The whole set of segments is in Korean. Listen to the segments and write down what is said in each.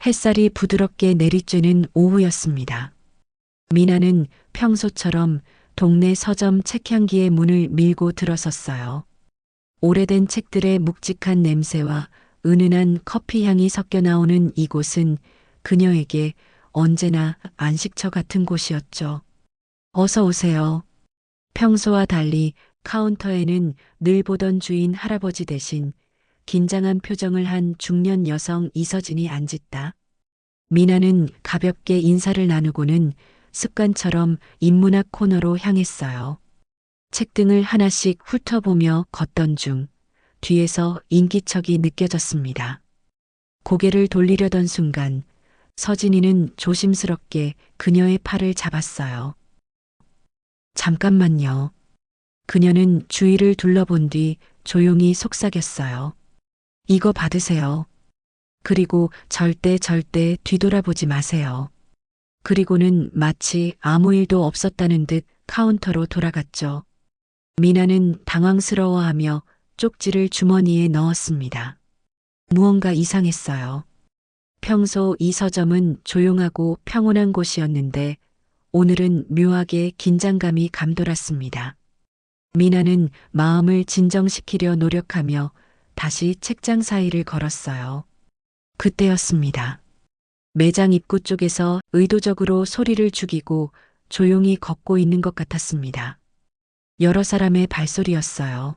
햇살이 부드럽게 내리쬐는 오후였습니다. 미나는 평소처럼 동네 서점 책향기의 문을 밀고 들어섰어요. 오래된 책들의 묵직한 냄새와 은은한 커피 향이 섞여 나오는 이곳은 그녀에게 언제나 안식처 같은 곳이었죠. 어서 오세요. 평소와 달리 카운터에는 늘 보던 주인 할아버지 대신 긴장한 표정을 한 중년 여성 이서진이 앉았다. 미나는 가볍게 인사를 나누고는 습관처럼 인문학 코너로 향했어요. 책등을 하나씩 훑어보며 걷던 중 뒤에서 인기척이 느껴졌습니다. 고개를 돌리려던 순간 서진이는 조심스럽게 그녀의 팔을 잡았어요. 잠깐만요. 그녀는 주위를 둘러본 뒤 조용히 속삭였어요. 이거 받으세요. 그리고 절대 뒤돌아보지 마세요. 그리고는 마치 아무 일도 없었다는 듯 카운터로 돌아갔죠. 미나는 당황스러워하며 쪽지를 주머니에 넣었습니다. 무언가 이상했어요. 평소 이 서점은 조용하고 평온한 곳이었는데 오늘은 묘하게 긴장감이 감돌았습니다. 미나는 마음을 진정시키려 노력하며 다시 책장 사이를 걸었어요. 그때였습니다. 매장 입구 쪽에서 의도적으로 소리를 죽이고 조용히 걷고 있는 것 같았습니다. 여러 사람의 발소리였어요.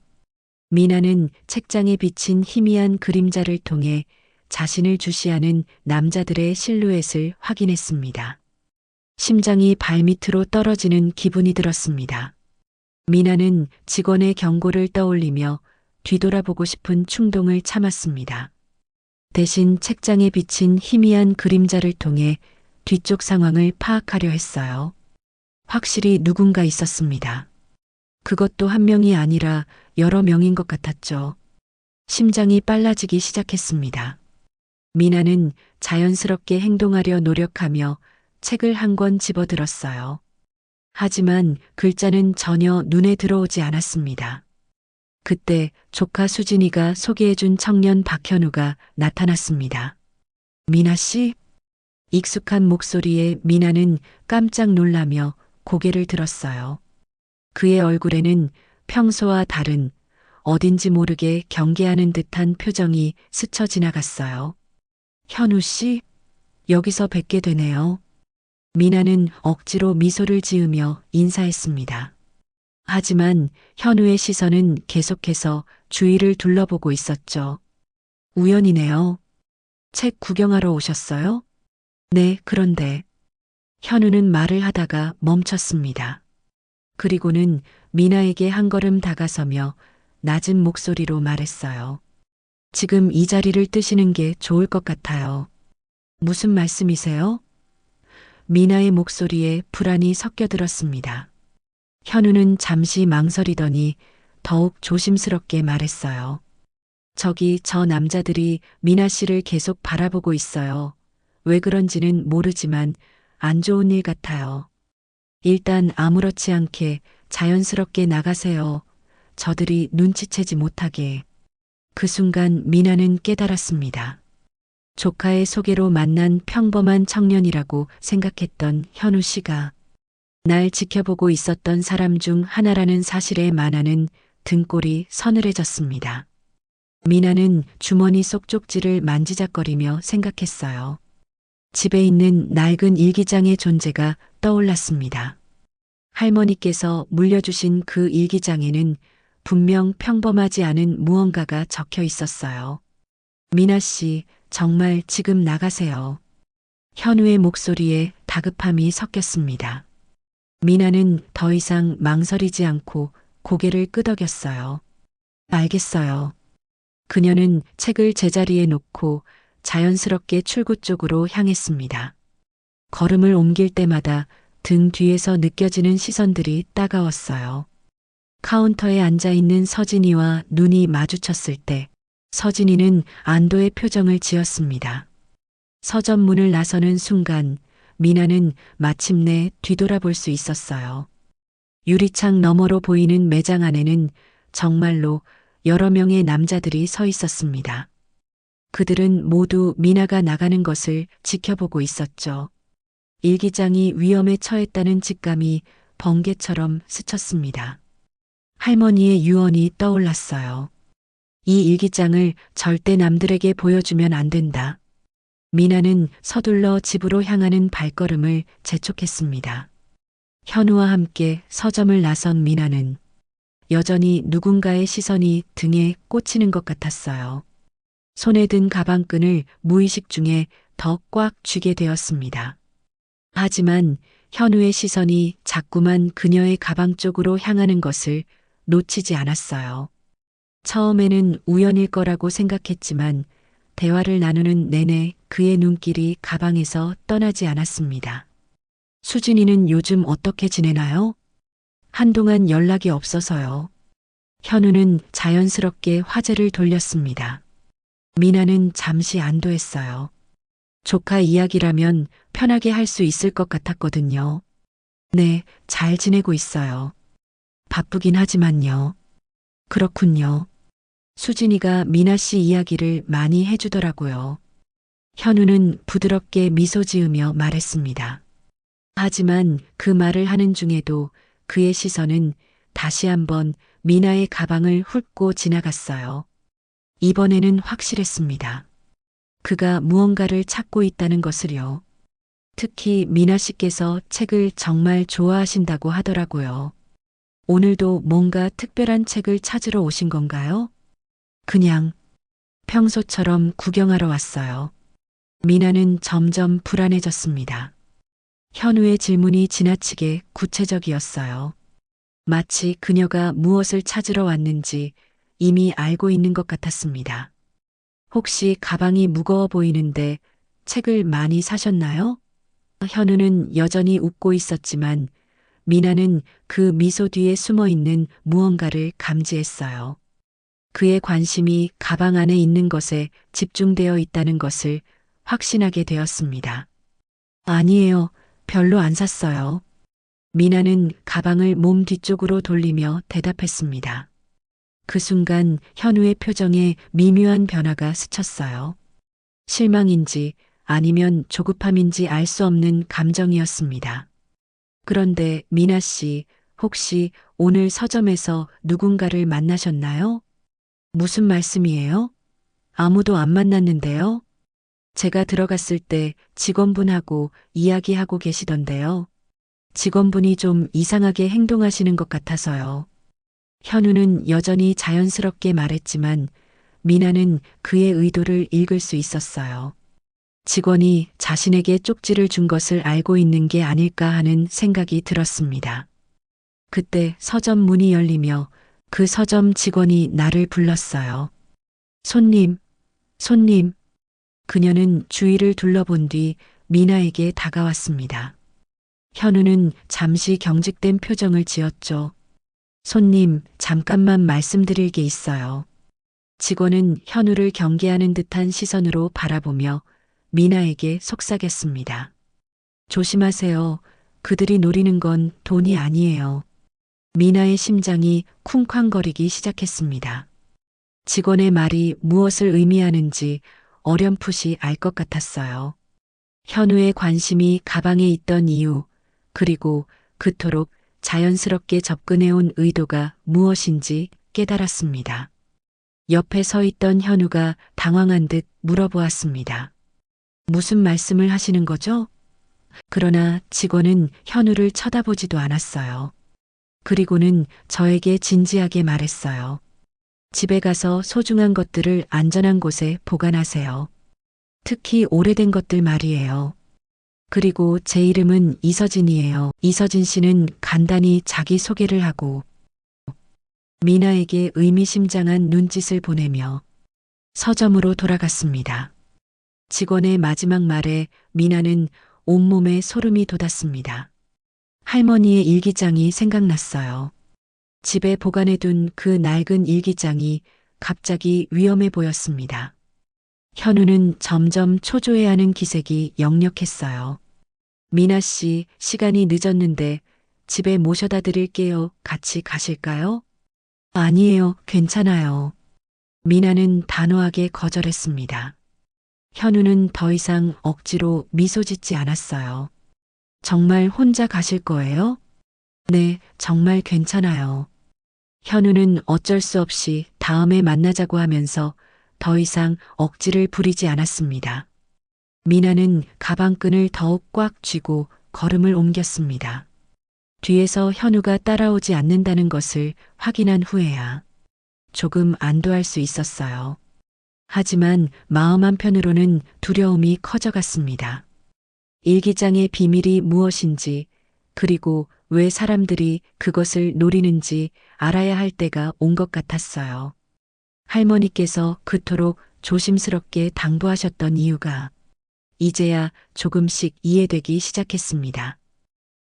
미나는 책장에 비친 희미한 그림자를 통해 자신을 주시하는 남자들의 실루엣을 확인했습니다. 심장이 발밑으로 떨어지는 기분이 들었습니다. 미나는 직원의 경고를 떠올리며 뒤돌아보고 싶은 충동을 참았습니다. 대신 책장에 비친 희미한 그림자를 통해 뒤쪽 상황을 파악하려 했어요. 확실히 누군가 있었습니다. 그것도 한 명이 아니라 여러 명인 것 같았죠. 심장이 빨라지기 시작했습니다. 미나는 자연스럽게 행동하려 노력하며 책을 한 권 집어들었어요. 하지만 글자는 전혀 눈에 들어오지 않았습니다. 그때 조카 수진이가 소개해준 청년 박현우가 나타났습니다. 미나 씨? 익숙한 목소리에 미나는 깜짝 놀라며 고개를 들었어요. 그의 얼굴에는 평소와 다른 어딘지 모르게 경계하는 듯한 표정이 스쳐 지나갔어요. 현우 씨? 여기서 뵙게 되네요. 미나는 억지로 미소를 지으며 인사했습니다. 하지만 현우의 시선은 계속해서 주위를 둘러보고 있었죠. 우연이네요. 책 구경하러 오셨어요? 네, 그런데. 현우는 말을 하다가 멈췄습니다. 그리고는 미나에게 한 걸음 다가서며 낮은 목소리로 말했어요. 지금 이 자리를 뜨시는 게 좋을 것 같아요. 무슨 말씀이세요? 미나의 목소리에 불안이 섞여 들었습니다. 현우는 잠시 망설이더니 더욱 조심스럽게 말했어요. 저기 저 남자들이 미나 씨를 계속 바라보고 있어요. 왜 그런지는 모르지만 안 좋은 일 같아요. 일단 아무렇지 않게 자연스럽게 나가세요. 저들이 눈치채지 못하게. 그 순간 미나는 깨달았습니다. 조카의 소개로 만난 평범한 청년이라고 생각했던 현우 씨가 날 지켜보고 있었던 사람 중 하나라는 사실에 만화는 등골이 서늘해졌습니다. 미나는 주머니 속 쪽지를 만지작거리며 생각했어요. 집에 있는 낡은 일기장의 존재가 떠올랐습니다. 할머니께서 물려주신 그 일기장에는 분명 평범하지 않은 무언가가 적혀 있었어요. 미나 씨, 정말 지금 나가세요. 현우의 목소리에 다급함이 섞였습니다. 미나는 더 이상 망설이지 않고 고개를 끄덕였어요. 알겠어요. 그녀는 책을 제자리에 놓고 자연스럽게 출구 쪽으로 향했습니다. 걸음을 옮길 때마다 등 뒤에서 느껴지는 시선들이 따가웠어요. 카운터에 앉아있는 서진이와 눈이 마주쳤을 때 서진이는 안도의 표정을 지었습니다. 서점 문을 나서는 순간 미나는 마침내 뒤돌아볼 수 있었어요. 유리창 너머로 보이는 매장 안에는 정말로 여러 명의 남자들이 서 있었습니다. 그들은 모두 미나가 나가는 것을 지켜보고 있었죠. 일기장이 위험에 처했다는 직감이 번개처럼 스쳤습니다. 할머니의 유언이 떠올랐어요. 이 일기장을 절대 남들에게 보여주면 안 된다. 미나는 서둘러 집으로 향하는 발걸음을 재촉했습니다. 현우와 함께 서점을 나선 미나는 여전히 누군가의 시선이 등에 꽂히는 것 같았어요. 손에 든 가방끈을 무의식 중에 더 꽉 쥐게 되었습니다. 하지만 현우의 시선이 자꾸만 그녀의 가방 쪽으로 향하는 것을 놓치지 않았어요. 처음에는 우연일 거라고 생각했지만 대화를 나누는 내내 그의 눈길이 가방에서 떠나지 않았습니다. 수진이는 요즘 어떻게 지내나요? 한동안 연락이 없어서요. 현우는 자연스럽게 화제를 돌렸습니다. 미나는 잠시 안도했어요. 조카 이야기라면 편하게 할 수 있을 것 같았거든요. 네, 잘 지내고 있어요. 바쁘긴 하지만요. 그렇군요. 수진이가 미나 씨 이야기를 많이 해주더라고요. 현우는 부드럽게 미소 지으며 말했습니다. 하지만 그 말을 하는 중에도 그의 시선은 다시 한번 미나의 가방을 훑고 지나갔어요. 이번에는 확실했습니다. 그가 무언가를 찾고 있다는 것을요. 특히 미나 씨께서 책을 정말 좋아하신다고 하더라고요. 오늘도 뭔가 특별한 책을 찾으러 오신 건가요? 그냥 평소처럼 구경하러 왔어요. 미나는 점점 불안해졌습니다. 현우의 질문이 지나치게 구체적이었어요. 마치 그녀가 무엇을 찾으러 왔는지 이미 알고 있는 것 같았습니다. 혹시 가방이 무거워 보이는데 책을 많이 사셨나요? 현우는 여전히 웃고 있었지만 미나는 그 미소 뒤에 숨어 있는 무언가를 감지했어요. 그의 관심이 가방 안에 있는 것에 집중되어 있다는 것을 확신하게 되었습니다. 아니에요. 별로 안 샀어요. 미나는 가방을 몸 뒤쪽으로 돌리며 대답했습니다. 그 순간 현우의 표정에 미묘한 변화가 스쳤어요. 실망인지 아니면 조급함인지 알 수 없는 감정이었습니다. 그런데 미나 씨, 혹시 오늘 서점에서 누군가를 만나셨나요? 무슨 말씀이에요? 아무도 안 만났는데요? 제가 들어갔을 때 직원분하고 이야기하고 계시던데요. 직원분이 좀 이상하게 행동하시는 것 같아서요. 현우는 여전히 자연스럽게 말했지만 미나는 그의 의도를 읽을 수 있었어요. 직원이 자신에게 쪽지를 준 것을 알고 있는 게 아닐까 하는 생각이 들었습니다. 그때 서점 문이 열리며 그 서점 직원이 나를 불렀어요. 손님, 손님. 그녀는 주위를 둘러본 뒤 미나에게 다가왔습니다. 현우는 잠시 경직된 표정을 지었죠. 손님, 잠깐만 말씀드릴 게 있어요. 직원은 현우를 경계하는 듯한 시선으로 바라보며 미나에게 속삭였습니다. 조심하세요. 그들이 노리는 건 돈이 아니에요. 미나의 심장이 쿵쾅거리기 시작했습니다. 직원의 말이 무엇을 의미하는지 어렴풋이 알 것 같았어요. 현우의 관심이 가방에 있던 이유, 그리고 그토록 자연스럽게 접근해온 의도가 무엇인지 깨달았습니다. 옆에 서 있던 현우가 당황한 듯 물어보았습니다. 무슨 말씀을 하시는 거죠? 그러나 직원은 현우를 쳐다보지도 않았어요. 그리고는 저에게 진지하게 말했어요. 집에 가서 소중한 것들을 안전한 곳에 보관하세요. 특히 오래된 것들 말이에요. 그리고 제 이름은 이서진이에요. 이서진 씨는 간단히 자기 소개를 하고 미나에게 의미심장한 눈짓을 보내며 서점으로 돌아갔습니다. 직원의 마지막 말에 미나는 온몸에 소름이 돋았습니다. 할머니의 일기장이 생각났어요. 집에 보관해둔 그 낡은 일기장이 갑자기 위험해 보였습니다. 현우는 점점 초조해하는 기색이 역력했어요. 미나 씨, 시간이 늦었는데 집에 모셔다 드릴게요. 같이 가실까요? 아니에요. 괜찮아요. 미나는 단호하게 거절했습니다. 현우는 더 이상 억지로 미소 짓지 않았어요. 정말 혼자 가실 거예요? 네, 정말 괜찮아요. 현우는 어쩔 수 없이 다음에 만나자고 하면서 더 이상 억지를 부리지 않았습니다. 미나는 가방끈을 더욱 꽉 쥐고 걸음을 옮겼습니다. 뒤에서 현우가 따라오지 않는다는 것을 확인한 후에야 조금 안도할 수 있었어요. 하지만 마음 한편으로는 두려움이 커져갔습니다. 일기장의 비밀이 무엇인지, 그리고 왜 사람들이 그것을 노리는지 알아야 할 때가 온 것 같았어요. 할머니께서 그토록 조심스럽게 당부하셨던 이유가 이제야 조금씩 이해되기 시작했습니다.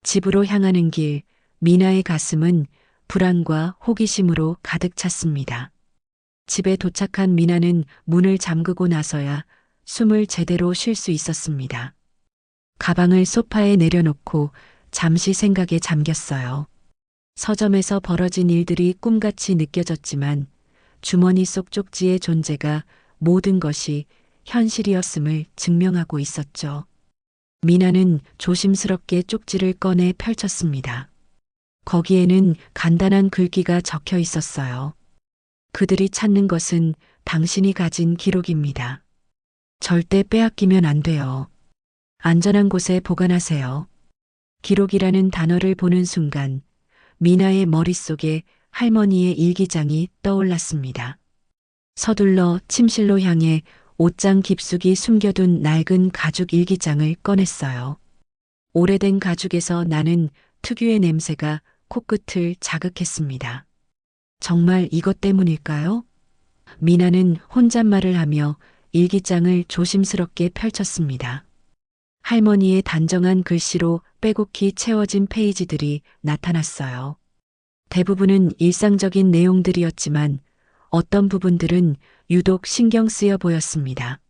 집으로 향하는 길, 미나의 가슴은 불안과 호기심으로 가득 찼습니다. 집에 도착한 미나는 문을 잠그고 나서야 숨을 제대로 쉴 수 있었습니다. 가방을 소파에 내려놓고 잠시 생각에 잠겼어요. 서점에서 벌어진 일들이 꿈같이 느껴졌지만 주머니 속 쪽지의 존재가 모든 것이 현실이었음을 증명하고 있었죠. 미나는 조심스럽게 쪽지를 꺼내 펼쳤습니다. 거기에는 간단한 글귀가 적혀 있었어요. 그들이 찾는 것은 당신이 가진 기록입니다. 절대 빼앗기면 안 돼요. 안전한 곳에 보관하세요. 기록이라는 단어를 보는 순간 미나의 머릿속에 할머니의 일기장이 떠올랐습니다. 서둘러 침실로 향해 옷장 깊숙이 숨겨둔 낡은 가죽 일기장을 꺼냈어요. 오래된 가죽에서 나는 특유의 냄새가 코끝을 자극했습니다. 정말 이것 때문일까요? 미나는 혼잣말을 하며 일기장을 조심스럽게 펼쳤습니다. 할머니의 단정한 글씨로 빼곡히 채워진 페이지들이 나타났어요. 대부분은 일상적인 내용들이었지만 어떤 부분들은 유독 신경 쓰여 보였습니다.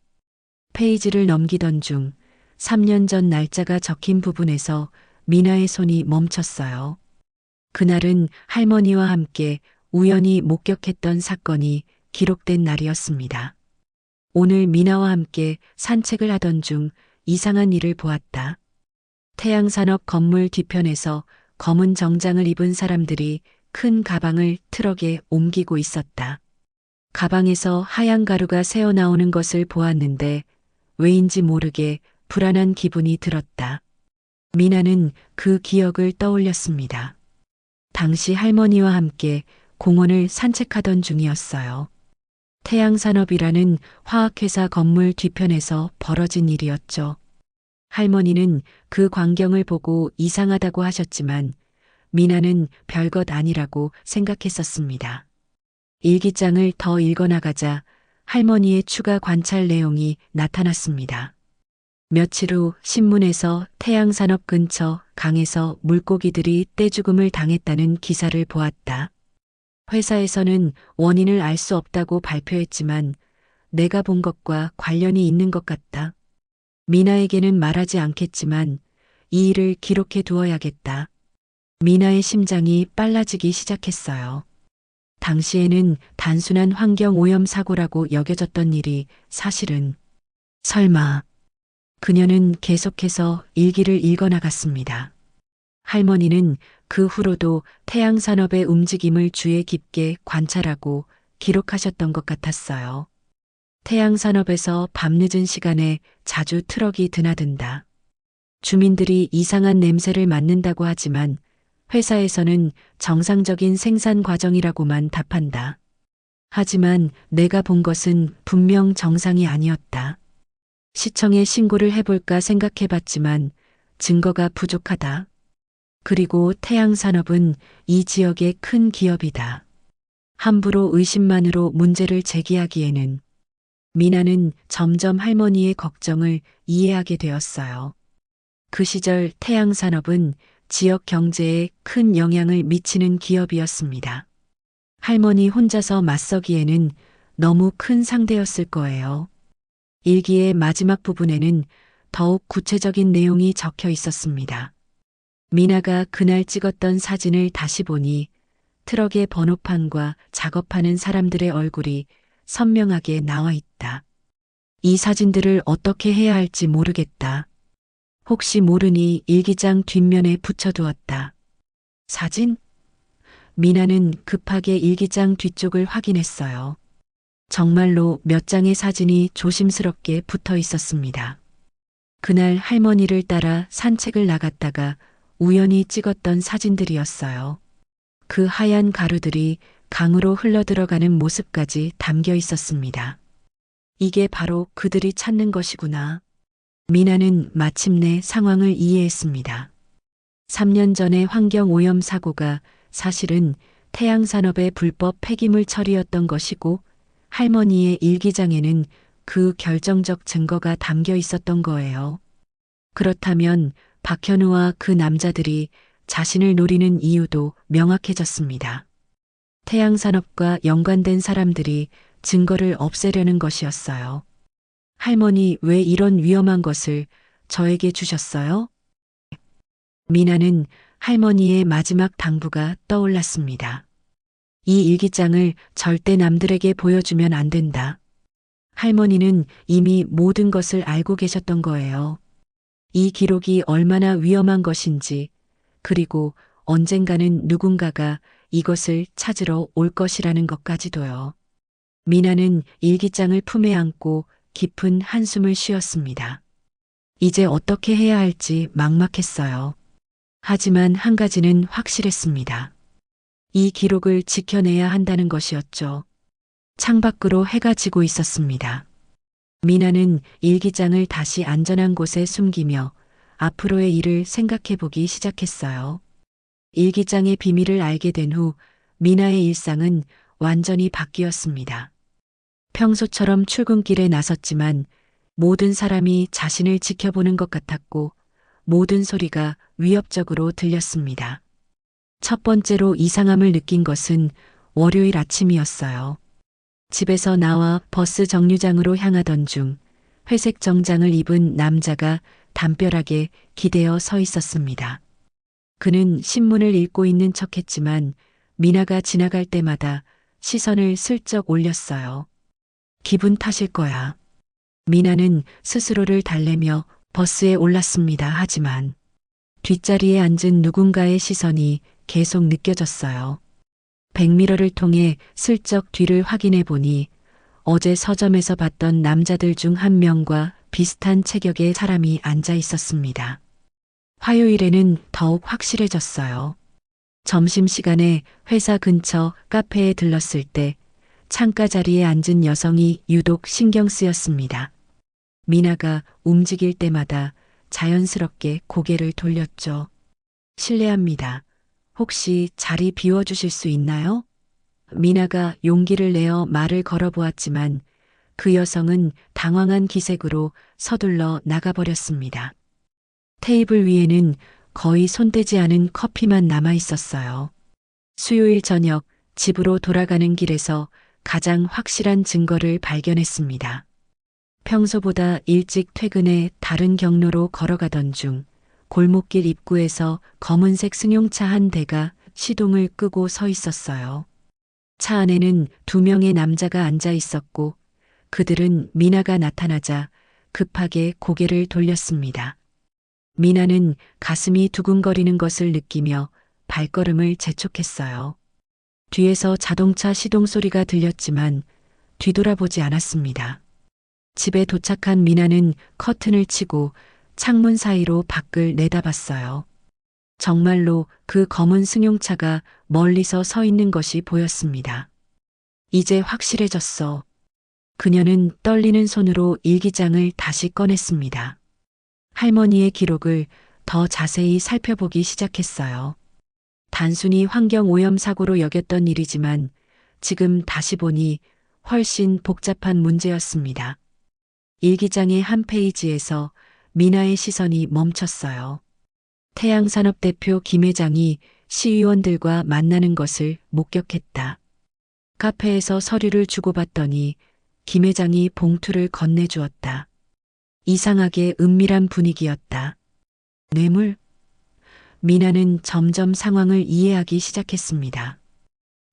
페이지를 넘기던 중 3년 전 날짜가 적힌 부분에서 미나의 손이 멈췄어요. 그날은 할머니와 함께 우연히 목격했던 사건이 기록된 날이었습니다. 오늘 미나와 함께 산책을 하던 중 이상한 일을 보았다. 태양산업 건물 뒤편에서 검은 정장을 입은 사람들이 큰 가방을 트럭에 옮기고 있었다. 가방에서 하얀 가루가 새어나오는 것을 보았는데 왜인지 모르게 불안한 기분이 들었다. 미나는 그 기억을 떠올렸습니다. 당시 할머니와 함께 공원을 산책하던 중이었어요. 태양산업이라는 화학회사 건물 뒤편에서 벌어진 일이었죠. 할머니는 그 광경을 보고 이상하다고 하셨지만 미나는 별것 아니라고 생각했었습니다. 일기장을 더 읽어나가자 할머니의 추가 관찰 내용이 나타났습니다. 며칠 후 신문에서 태양산업 근처 강에서 물고기들이 떼죽음을 당했다는 기사를 보았다. 회사에서는 원인을 알 수 없다고 발표했지만 내가 본 것과 관련이 있는 것 같다. 미나에게는 말하지 않겠지만 이 일을 기록해 두어야겠다. 미나의 심장이 빨라지기 시작했어요. 당시에는 단순한 환경 오염 사고라고 여겨졌던 일이 사실은 설마. 그녀는 계속해서 일기를 읽어나갔습니다. 할머니는 그 후로도 태양산업의 움직임을 주의 깊게 관찰하고 기록하셨던 것 같았어요. 태양산업에서 밤늦은 시간에 자주 트럭이 드나든다. 주민들이 이상한 냄새를 맡는다고 하지만 회사에서는 정상적인 생산 과정이라고만 답한다. 하지만 내가 본 것은 분명 정상이 아니었다. 시청에 신고를 해볼까 생각해봤지만 증거가 부족하다. 그리고 태양산업은 이 지역의 큰 기업이다. 함부로 의심만으로 문제를 제기하기에는 미나는 점점 할머니의 걱정을 이해하게 되었어요. 그 시절 태양산업은 지역 경제에 큰 영향을 미치는 기업이었습니다. 할머니 혼자서 맞서기에는 너무 큰 상대였을 거예요. 일기의 마지막 부분에는 더욱 구체적인 내용이 적혀 있었습니다. 미나가 그날 찍었던 사진을 다시 보니 트럭의 번호판과 작업하는 사람들의 얼굴이 선명하게 나와 있다. 이 사진들을 어떻게 해야 할지 모르겠다. 혹시 모르니 일기장 뒷면에 붙여두었다. 사진? 미나는 급하게 일기장 뒤쪽을 확인했어요. 정말로 몇 장의 사진이 조심스럽게 붙어 있었습니다. 그날 할머니를 따라 산책을 나갔다가 우연히 찍었던 사진들이었어요. 그 하얀 가루들이 강으로 흘러들어가는 모습까지 담겨 있었습니다. 이게 바로 그들이 찾는 것이구나. 미나는 마침내 상황을 이해했습니다. 3년 전의 환경오염 사고가 사실은 태양산업의 불법 폐기물 처리였던 것이고 할머니의 일기장에는 그 결정적 증거가 담겨 있었던 거예요. 그렇다면 박현우와 그 남자들이 자신을 노리는 이유도 명확해졌습니다. 태양산업과 연관된 사람들이 증거를 없애려는 것이었어요. 할머니, 왜 이런 위험한 것을 저에게 주셨어요? 미나는 할머니의 마지막 당부가 떠올랐습니다. 이 일기장을 절대 남들에게 보여주면 안 된다. 할머니는 이미 모든 것을 알고 계셨던 거예요. 이 기록이 얼마나 위험한 것인지, 그리고 언젠가는 누군가가 이것을 찾으러 올 것이라는 것까지도요. 미나는 일기장을 품에 안고 깊은 한숨을 쉬었습니다. 이제 어떻게 해야 할지 막막했어요. 하지만 한 가지는 확실했습니다. 이 기록을 지켜내야 한다는 것이었죠. 창밖으로 해가 지고 있었습니다. 미나는 일기장을 다시 안전한 곳에 숨기며 앞으로의 일을 생각해 보기 시작했어요. 일기장의 비밀을 알게 된 후 미나의 일상은 완전히 바뀌었습니다. 평소처럼 출근길에 나섰지만 모든 사람이 자신을 지켜보는 것 같았고 모든 소리가 위협적으로 들렸습니다. 첫 번째로 이상함을 느낀 것은 월요일 아침이었어요. 집에서 나와 버스 정류장으로 향하던 중 회색 정장을 입은 남자가 담벼락에 기대어 서 있었습니다. 그는 신문을 읽고 있는 척했지만 미나가 지나갈 때마다 시선을 슬쩍 올렸어요. 기분 탓일 거야. 미나는 스스로를 달래며 버스에 올랐습니다. 하지만 뒷자리에 앉은 누군가의 시선이 계속 느껴졌어요. 백미러를 통해 슬쩍 뒤를 확인해 보니 어제 서점에서 봤던 남자들 중 한 명과 비슷한 체격의 사람이 앉아 있었습니다. 화요일에는 더욱 확실해졌어요. 점심시간에 회사 근처 카페에 들렀을 때 창가 자리에 앉은 여성이 유독 신경 쓰였습니다. 미나가 움직일 때마다 자연스럽게 고개를 돌렸죠. 실례합니다. 혹시 자리 비워주실 수 있나요? 미나가 용기를 내어 말을 걸어보았지만 그 여성은 당황한 기색으로 서둘러 나가버렸습니다. 테이블 위에는 거의 손대지 않은 커피만 남아 있었어요. 수요일 저녁 집으로 돌아가는 길에서 가장 확실한 증거를 발견했습니다. 평소보다 일찍 퇴근해 다른 경로로 걸어가던 중 골목길 입구에서 검은색 승용차 한 대가 시동을 끄고 서 있었어요. 차 안에는 2명의 남자가 앉아 있었고 그들은 미나가 나타나자 급하게 고개를 돌렸습니다. 미나는 가슴이 두근거리는 것을 느끼며 발걸음을 재촉했어요. 뒤에서 자동차 시동 소리가 들렸지만 뒤돌아보지 않았습니다. 집에 도착한 미나는 커튼을 치고 창문 사이로 밖을 내다봤어요. 정말로 그 검은 승용차가 멀리서 서 있는 것이 보였습니다. 이제 확실해졌어. 그녀는 떨리는 손으로 일기장을 다시 꺼냈습니다. 할머니의 기록을 더 자세히 살펴보기 시작했어요. 단순히 환경오염 사고로 여겼던 일이지만 지금 다시 보니 훨씬 복잡한 문제였습니다. 일기장의 한 페이지에서 미나의 시선이 멈췄어요. 태양산업 대표 김 회장이 시의원들과 만나는 것을 목격했다. 카페에서 서류를 주고받더니 김 회장이 봉투를 건네주었다. 이상하게 은밀한 분위기였다. 뇌물? 미나는 점점 상황을 이해하기 시작했습니다.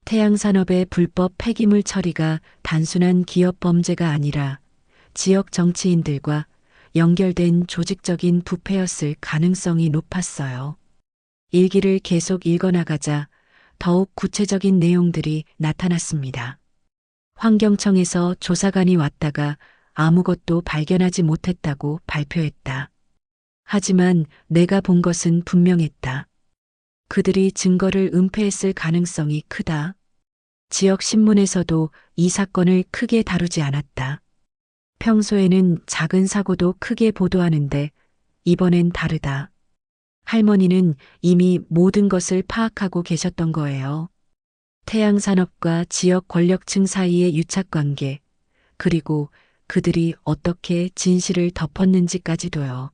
태양산업의 불법 폐기물 처리가 단순한 기업 범죄가 아니라 지역 정치인들과 연결된 조직적인 부패였을 가능성이 높았어요. 일기를 계속 읽어나가자 더욱 구체적인 내용들이 나타났습니다. 환경청에서 조사관이 왔다가 아무것도 발견하지 못했다고 발표했다. 하지만 내가 본 것은 분명했다. 그들이 증거를 은폐했을 가능성이 크다. 지역 신문에서도 이 사건을 크게 다루지 않았다. 평소에는 작은 사고도 크게 보도하는데 이번엔 다르다. 할머니는 이미 모든 것을 파악하고 계셨던 거예요. 태양산업과 지역 권력층 사이의 유착관계, 그리고 그들이 어떻게 진실을 덮었는지까지도요.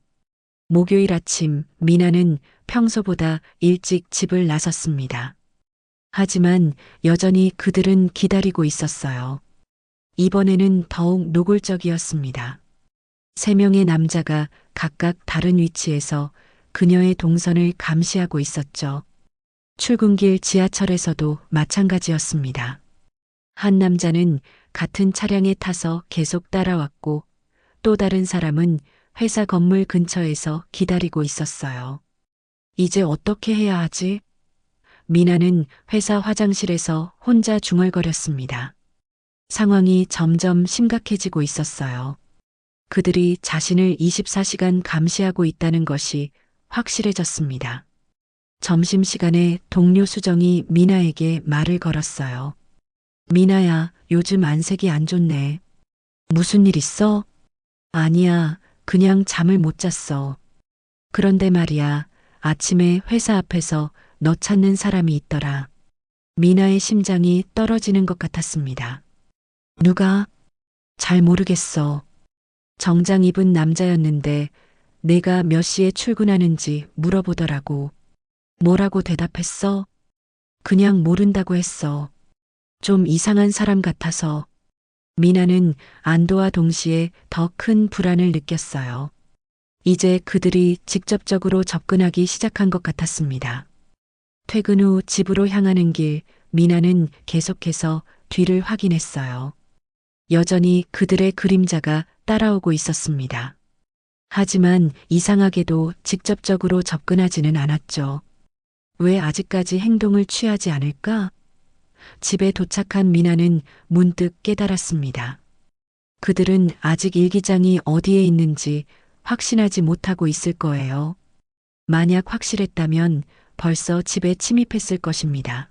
목요일 아침 미나는 평소보다 일찍 집을 나섰습니다. 하지만 여전히 그들은 기다리고 있었어요. 이번에는 더욱 노골적이었습니다. 3명의 남자가 각각 다른 위치에서 그녀의 동선을 감시하고 있었죠. 출근길 지하철에서도 마찬가지였습니다. 한 남자는 같은 차량에 타서 계속 따라왔고 또 다른 사람은 회사 건물 근처에서 기다리고 있었어요. 이제 어떻게 해야 하지? 미나는 회사 화장실에서 혼자 중얼거렸습니다. 상황이 점점 심각해지고 있었어요. 그들이 자신을 24시간 감시하고 있다는 것이 확실해졌습니다. 점심시간에 동료 수정이 미나에게 말을 걸었어요. 미나야, 요즘 안색이 안 좋네. 무슨 일 있어? 아니야, 그냥 잠을 못 잤어. 그런데 말이야, 아침에 회사 앞에서 너 찾는 사람이 있더라. 미나의 심장이 떨어지는 것 같았습니다. 누가? 잘 모르겠어. 정장 입은 남자였는데 내가 몇 시에 출근하는지 물어보더라고. 뭐라고 대답했어? 그냥 모른다고 했어. 좀 이상한 사람 같아서. 미나는 안도와 동시에 더 큰 불안을 느꼈어요. 이제 그들이 직접적으로 접근하기 시작한 것 같았습니다. 퇴근 후 집으로 향하는 길, 미나는 계속해서 뒤를 확인했어요. 여전히 그들의 그림자가 따라오고 있었습니다. 하지만 이상하게도 직접적으로 접근하지는 않았죠. 왜 아직까지 행동을 취하지 않을까? 집에 도착한 미나는 문득 깨달았습니다. 그들은 아직 일기장이 어디에 있는지 확신하지 못하고 있을 거예요. 만약 확실했다면 벌써 집에 침입했을 것입니다.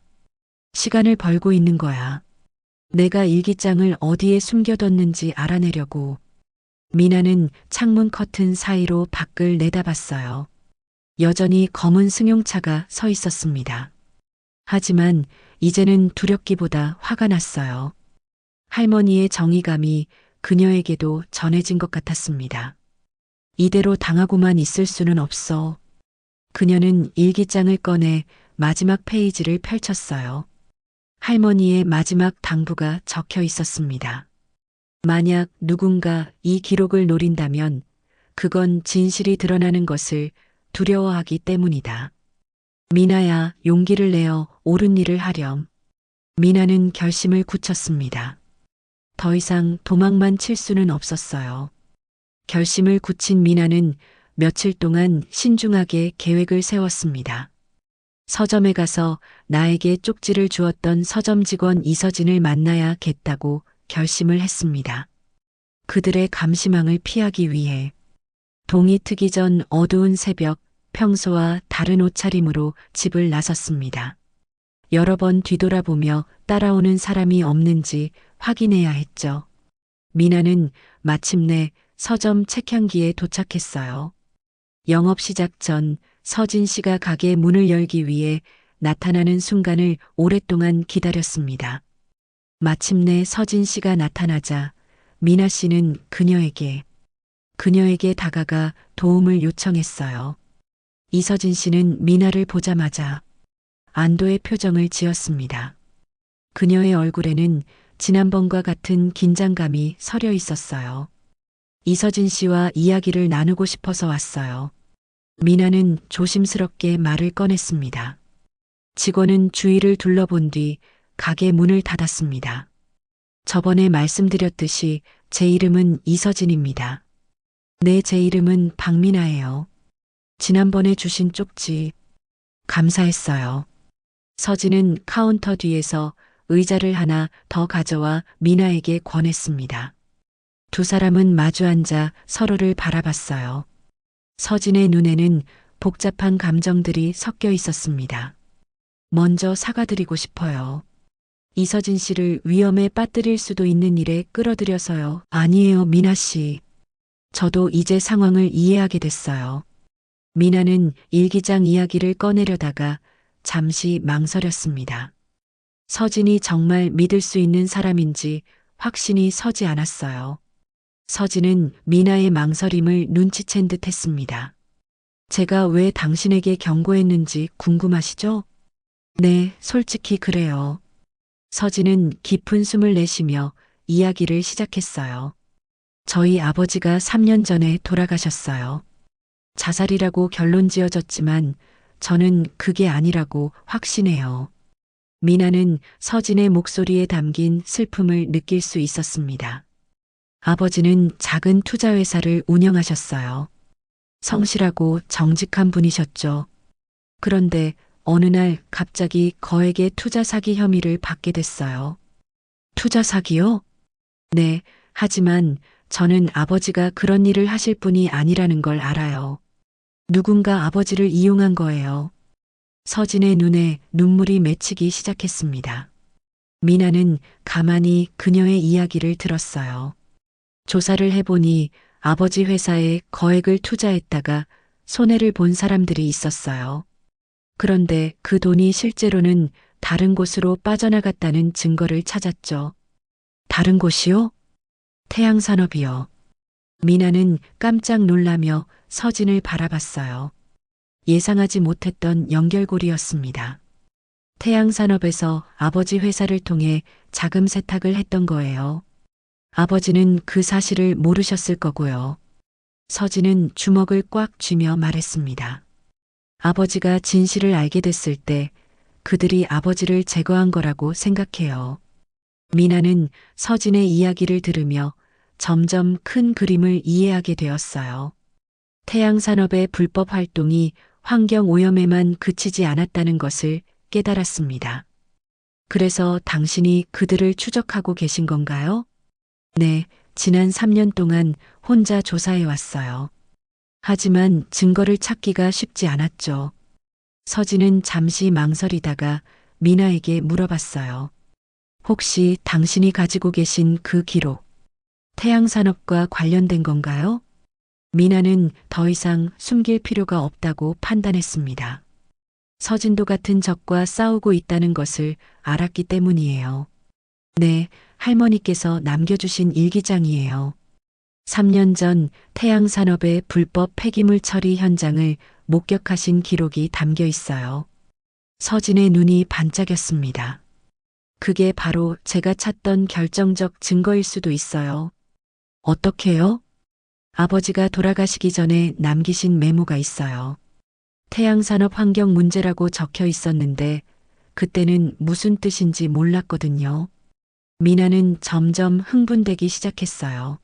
시간을 벌고 있는 거야. 내가 일기장을 어디에 숨겨뒀는지 알아내려고. 미나는 창문 커튼 사이로 밖을 내다봤어요. 여전히 검은 승용차가 서 있었습니다. 하지만 이제는 두렵기보다 화가 났어요. 할머니의 정의감이 그녀에게도 전해진 것 같았습니다. 이대로 당하고만 있을 수는 없어. 그녀는 일기장을 꺼내 마지막 페이지를 펼쳤어요. 할머니의 마지막 당부가 적혀 있었습니다. 만약 누군가 이 기록을 노린다면 그건 진실이 드러나는 것을 두려워하기 때문이다. 미나야, 용기를 내어 옳은 일을 하렴. 미나는 결심을 굳혔습니다. 더 이상 도망만 칠 수는 없었어요. 결심을 굳힌 미나는 며칠 동안 신중하게 계획을 세웠습니다. 서점에 가서 나에게 쪽지를 주었던 서점 직원 이서진을 만나야겠다고 결심을 했습니다. 그들의 감시망을 피하기 위해 동이 트기 전 어두운 새벽 평소와 다른 옷차림으로 집을 나섰습니다. 여러 번 뒤돌아보며 따라오는 사람이 없는지 확인해야 했죠. 미나는 마침내 서점 책향기에 도착했어요. 영업 시작 전 서진 씨가 가게 문을 열기 위해 나타나는 순간을 오랫동안 기다렸습니다. 마침내 서진 씨가 나타나자 미나 씨는 그녀에게 다가가 도움을 요청했어요. 이서진 씨는 미나를 보자마자 안도의 표정을 지었습니다. 그녀의 얼굴에는 지난번과 같은 긴장감이 서려 있었어요. 이서진 씨와 이야기를 나누고 싶어서 왔어요. 미나는 조심스럽게 말을 꺼냈습니다. 직원은 주위를 둘러본 뒤 가게 문을 닫았습니다. 저번에 말씀드렸듯이 제 이름은 이서진입니다. 네, 제 이름은 박미나예요. 지난번에 주신 쪽지 감사했어요. 서진은 카운터 뒤에서 의자를 하나 더 가져와 미나에게 권했습니다. 두 사람은 마주 앉아 서로를 바라봤어요. 서진의 눈에는 복잡한 감정들이 섞여 있었습니다. 먼저 사과드리고 싶어요. 이서진 씨를 위험에 빠뜨릴 수도 있는 일에 끌어들여서요. 아니에요, 미나 씨. 저도 이제 상황을 이해하게 됐어요. 미나는 일기장 이야기를 꺼내려다가 잠시 망설였습니다. 서진이 정말 믿을 수 있는 사람인지 확신이 서지 않았어요. 서진은 미나의 망설임을 눈치챈 듯 했습니다. 제가 왜 당신에게 경고했는지 궁금하시죠? 네, 솔직히 그래요. 서진은 깊은 숨을 내쉬며 이야기를 시작했어요. 저희 아버지가 3년 전에 돌아가셨어요. 자살이라고 결론 지어졌지만 저는 그게 아니라고 확신해요. 미나는 서진의 목소리에 담긴 슬픔을 느낄 수 있었습니다. 아버지는 작은 투자회사를 운영하셨어요. 성실하고 정직한 분이셨죠. 그런데 어느 날 갑자기 거액의 투자 사기 혐의를 받게 됐어요. 투자 사기요? 네, 하지만 저는 아버지가 그런 일을 하실 분이 아니라는 걸 알아요. 누군가 아버지를 이용한 거예요. 서진의 눈에 눈물이 맺히기 시작했습니다. 미나는 가만히 그녀의 이야기를 들었어요. 조사를 해보니 아버지 회사에 거액을 투자했다가 손해를 본 사람들이 있었어요. 그런데 그 돈이 실제로는 다른 곳으로 빠져나갔다는 증거를 찾았죠. 다른 곳이요? 태양산업이요. 미나는 깜짝 놀라며 서진을 바라봤어요. 예상하지 못했던 연결고리였습니다. 태양산업에서 아버지 회사를 통해 자금 세탁을 했던 거예요. 아버지는 그 사실을 모르셨을 거고요. 서진은 주먹을 꽉 쥐며 말했습니다. 아버지가 진실을 알게 됐을 때 그들이 아버지를 제거한 거라고 생각해요. 미나는 서진의 이야기를 들으며 점점 큰 그림을 이해하게 되었어요. 태양산업의 불법 활동이 환경 오염에만 그치지 않았다는 것을 깨달았습니다. 그래서 당신이 그들을 추적하고 계신 건가요? 네, 지난 3년 동안 혼자 조사해 왔어요. 하지만 증거를 찾기가 쉽지 않았죠. 서진은 잠시 망설이다가 미나에게 물어봤어요. 혹시 당신이 가지고 계신 그 기록, 태양산업과 관련된 건가요? 미나는 더 이상 숨길 필요가 없다고 판단했습니다. 서진도 같은 적과 싸우고 있다는 것을 알았기 때문이에요. 네, 할머니께서 남겨주신 일기장이에요. 3년 전 태양산업의 불법 폐기물 처리 현장을 목격하신 기록이 담겨 있어요. 서진의 눈이 반짝였습니다. 그게 바로 제가 찾던 결정적 증거일 수도 있어요. 어떻게요? 아버지가 돌아가시기 전에 남기신 메모가 있어요. 태양산업 환경 문제라고 적혀 있었는데 그때는 무슨 뜻인지 몰랐거든요. 미나는 점점 흥분되기 시작했어요.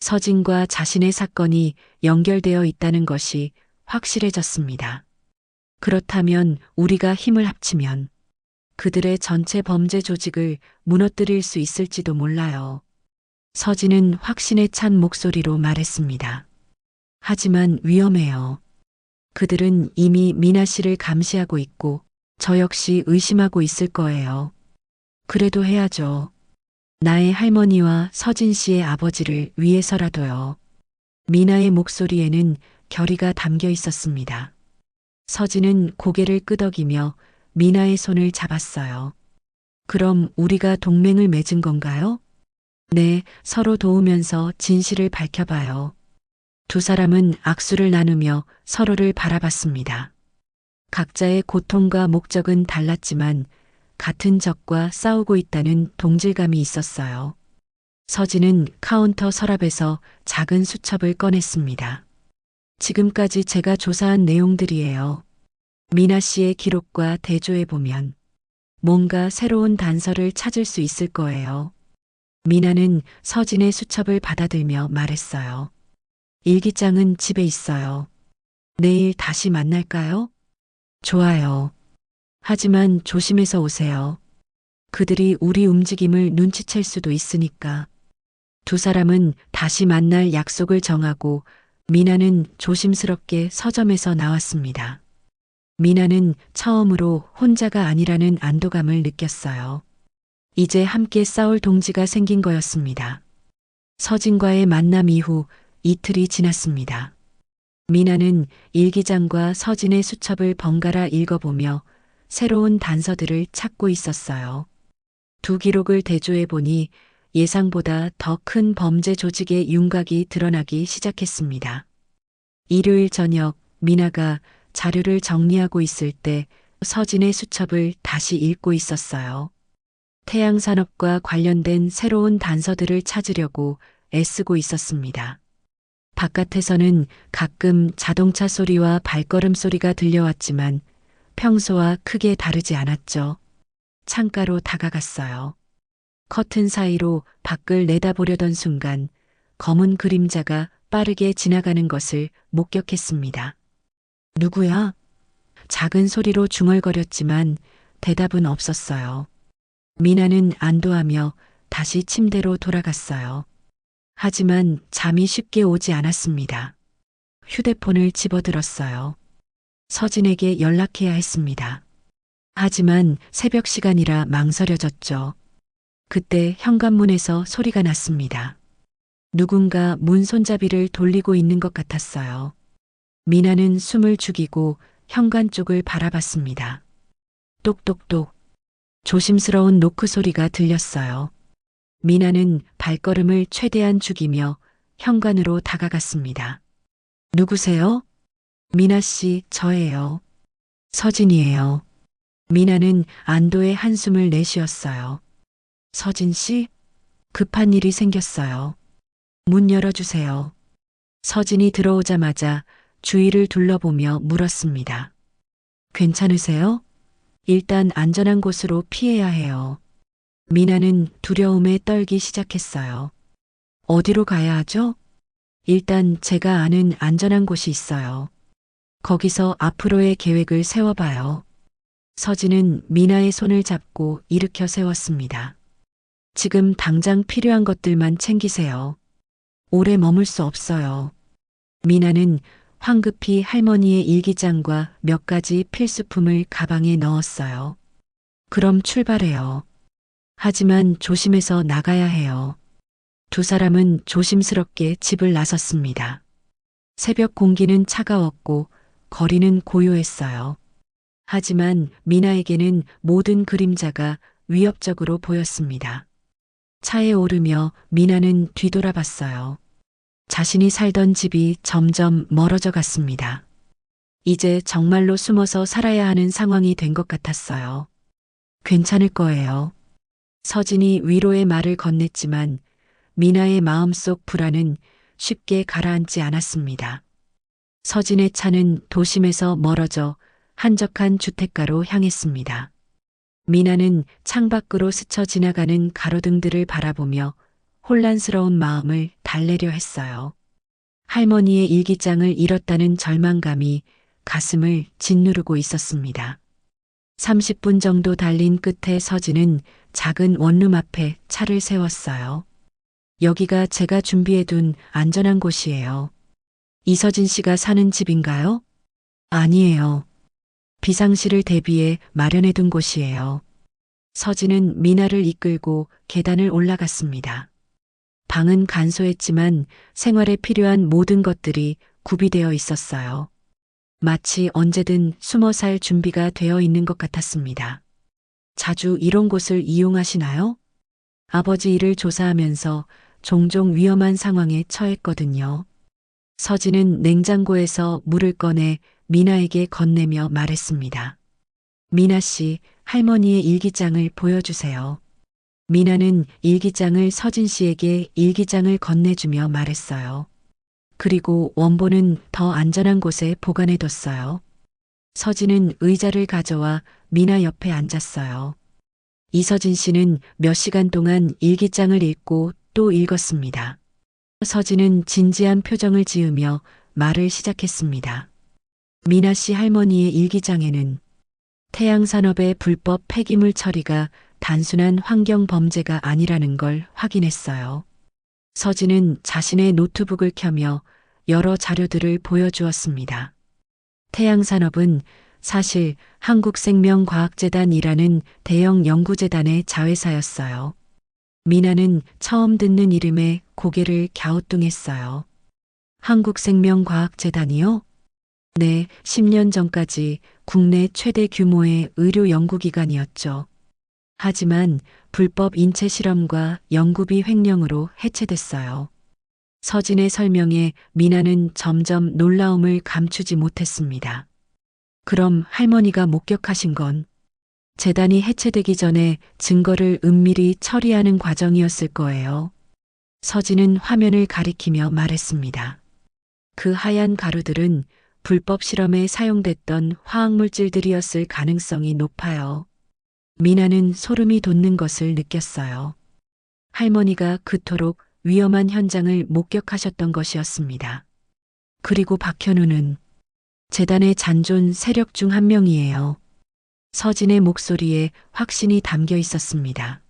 서진과 자신의 사건이 연결되어 있다는 것이 확실해졌습니다. 그렇다면 우리가 힘을 합치면 그들의 전체 범죄 조직을 무너뜨릴 수 있을지도 몰라요. 서진은 확신에 찬 목소리로 말했습니다. 하지만 위험해요. 그들은 이미 미나 씨를 감시하고 있고 저 역시 의심하고 있을 거예요. 그래도 해야죠. 나의 할머니와 서진 씨의 아버지를 위해서라도요. 미나의 목소리에는 결의가 담겨 있었습니다. 서진은 고개를 끄덕이며 미나의 손을 잡았어요. 그럼 우리가 동맹을 맺은 건가요? 네, 서로 도우면서 진실을 밝혀봐요. 두 사람은 악수를 나누며 서로를 바라봤습니다. 각자의 고통과 목적은 달랐지만 같은 적과 싸우고 있다는 동질감이 있었어요. 서진은 카운터 서랍에서 작은 수첩을 꺼냈습니다. 지금까지 제가 조사한 내용들이에요. 미나 씨의 기록과 대조해 보면 뭔가 새로운 단서를 찾을 수 있을 거예요. 미나는 서진의 수첩을 받아들며 말했어요. 일기장은 집에 있어요. 내일 다시 만날까요? 좋아요. 하지만 조심해서 오세요. 그들이 우리 움직임을 눈치챌 수도 있으니까. 두 사람은 다시 만날 약속을 정하고 미나는 조심스럽게 서점에서 나왔습니다. 미나는 처음으로 혼자가 아니라는 안도감을 느꼈어요. 이제 함께 싸울 동지가 생긴 거였습니다. 서진과의 만남 이후 이틀이 지났습니다. 미나는 일기장과 서진의 수첩을 번갈아 읽어보며 새로운 단서들을 찾고 있었어요. 두 기록을 대조해 보니 예상보다 더 큰 범죄 조직의 윤곽이 드러나기 시작했습니다. 일요일 저녁 미나가 자료를 정리하고 있을 때 서진의 수첩을 다시 읽고 있었어요. 태양산업과 관련된 새로운 단서들을 찾으려고 애쓰고 있었습니다. 바깥에서는 가끔 자동차 소리와 발걸음 소리가 들려왔지만 평소와 크게 다르지 않았죠. 창가로 다가갔어요. 커튼 사이로 밖을 내다보려던 순간 검은 그림자가 빠르게 지나가는 것을 목격했습니다. 누구야? 작은 소리로 중얼거렸지만 대답은 없었어요. 미나는 안도하며 다시 침대로 돌아갔어요. 하지만 잠이 쉽게 오지 않았습니다. 휴대폰을 집어들었어요. 서진에게 연락해야 했습니다. 하지만 새벽 시간이라 망설여졌죠. 그때 현관문에서 소리가 났습니다. 누군가 문 손잡이를 돌리고 있는 것 같았어요. 미나는 숨을 죽이고 현관 쪽을 바라봤습니다. 똑똑똑. 조심스러운 노크 소리가 들렸어요. 미나는 발걸음을 최대한 죽이며 현관으로 다가갔습니다. 누구세요? 미나 씨, 저예요. 서진이에요. 미나는 안도의 한숨을 내쉬었어요. 서진 씨? 급한 일이 생겼어요. 문 열어주세요. 서진이 들어오자마자 주위를 둘러보며 물었습니다. 괜찮으세요? 일단 안전한 곳으로 피해야 해요. 미나는 두려움에 떨기 시작했어요. 어디로 가야 하죠? 일단 제가 아는 안전한 곳이 있어요. 거기서 앞으로의 계획을 세워봐요. 서진은 미나의 손을 잡고 일으켜 세웠습니다. 지금 당장 필요한 것들만 챙기세요. 오래 머물 수 없어요. 미나는 황급히 할머니의 일기장과 몇 가지 필수품을 가방에 넣었어요. 그럼 출발해요. 하지만 조심해서 나가야 해요. 두 사람은 조심스럽게 집을 나섰습니다. 새벽 공기는 차가웠고 거리는 고요했어요. 하지만 미나에게는 모든 그림자가 위협적으로 보였습니다. 차에 오르며 미나는 뒤돌아봤어요. 자신이 살던 집이 점점 멀어져 갔습니다. 이제 정말로 숨어서 살아야 하는 상황이 된 것 같았어요. 괜찮을 거예요. 서진이 위로의 말을 건넸지만 미나의 마음속 불안은 쉽게 가라앉지 않았습니다. 서진의 차는 도심에서 멀어져 한적한 주택가로 향했습니다. 미나는 창밖으로 스쳐 지나가는 가로등들을 바라보며 혼란스러운 마음을 달래려 했어요. 할머니의 일기장을 잃었다는 절망감이 가슴을 짓누르고 있었습니다. 30분 정도 달린 끝에 서진은 작은 원룸 앞에 차를 세웠어요. 여기가 제가 준비해둔 안전한 곳이에요. 이서진 씨가 사는 집인가요? 아니에요. 비상시를 대비해 마련해둔 곳이에요. 서진은 미나를 이끌고 계단을 올라갔습니다. 방은 간소했지만 생활에 필요한 모든 것들이 구비되어 있었어요. 마치 언제든 숨어 살 준비가 되어 있는 것 같았습니다. 자주 이런 곳을 이용하시나요? 아버지 일을 조사하면서 종종 위험한 상황에 처했거든요. 서진은 냉장고에서 물을 꺼내 미나에게 건네며 말했습니다. 미나 씨, 할머니의 일기장을 보여주세요. 미나는 일기장을 서진 씨에게 일기장을 건네주며 말했어요. 그리고 원본은 더 안전한 곳에 보관해뒀어요. 서진은 의자를 가져와 미나 옆에 앉았어요. 이서진 씨는 몇 시간 동안 일기장을 읽고 또 읽었습니다. 서진은 진지한 표정을 지으며 말을 시작했습니다. 미나 씨 할머니의 일기장에는 태양산업의 불법 폐기물 처리가 단순한 환경 범죄가 아니라는 걸 확인했어요. 서진은 자신의 노트북을 켜며 여러 자료들을 보여주었습니다. 태양산업은 사실 한국생명과학재단이라는 대형 연구재단의 자회사였어요. 미나는 처음 듣는 이름에 고개를 갸우뚱했어요. 한국생명과학재단이요? 네, 10년 전까지 국내 최대 규모의 의료 연구기관이었죠. 하지만 불법 인체 실험과 연구비 횡령으로 해체됐어요. 서진의 설명에 미나는 점점 놀라움을 감추지 못했습니다. 그럼 할머니가 목격하신 건 재단이 해체되기 전에 증거를 은밀히 처리하는 과정이었을 거예요. 서진은 화면을 가리키며 말했습니다. 그 하얀 가루들은 불법 실험에 사용됐던 화학물질들이었을 가능성이 높아요. 미나는 소름이 돋는 것을 느꼈어요. 할머니가 그토록 위험한 현장을 목격하셨던 것이었습니다. 그리고 박현우는 재단의 잔존 세력 중 한 명이에요. 서진의 목소리에 확신이 담겨 있었습니다.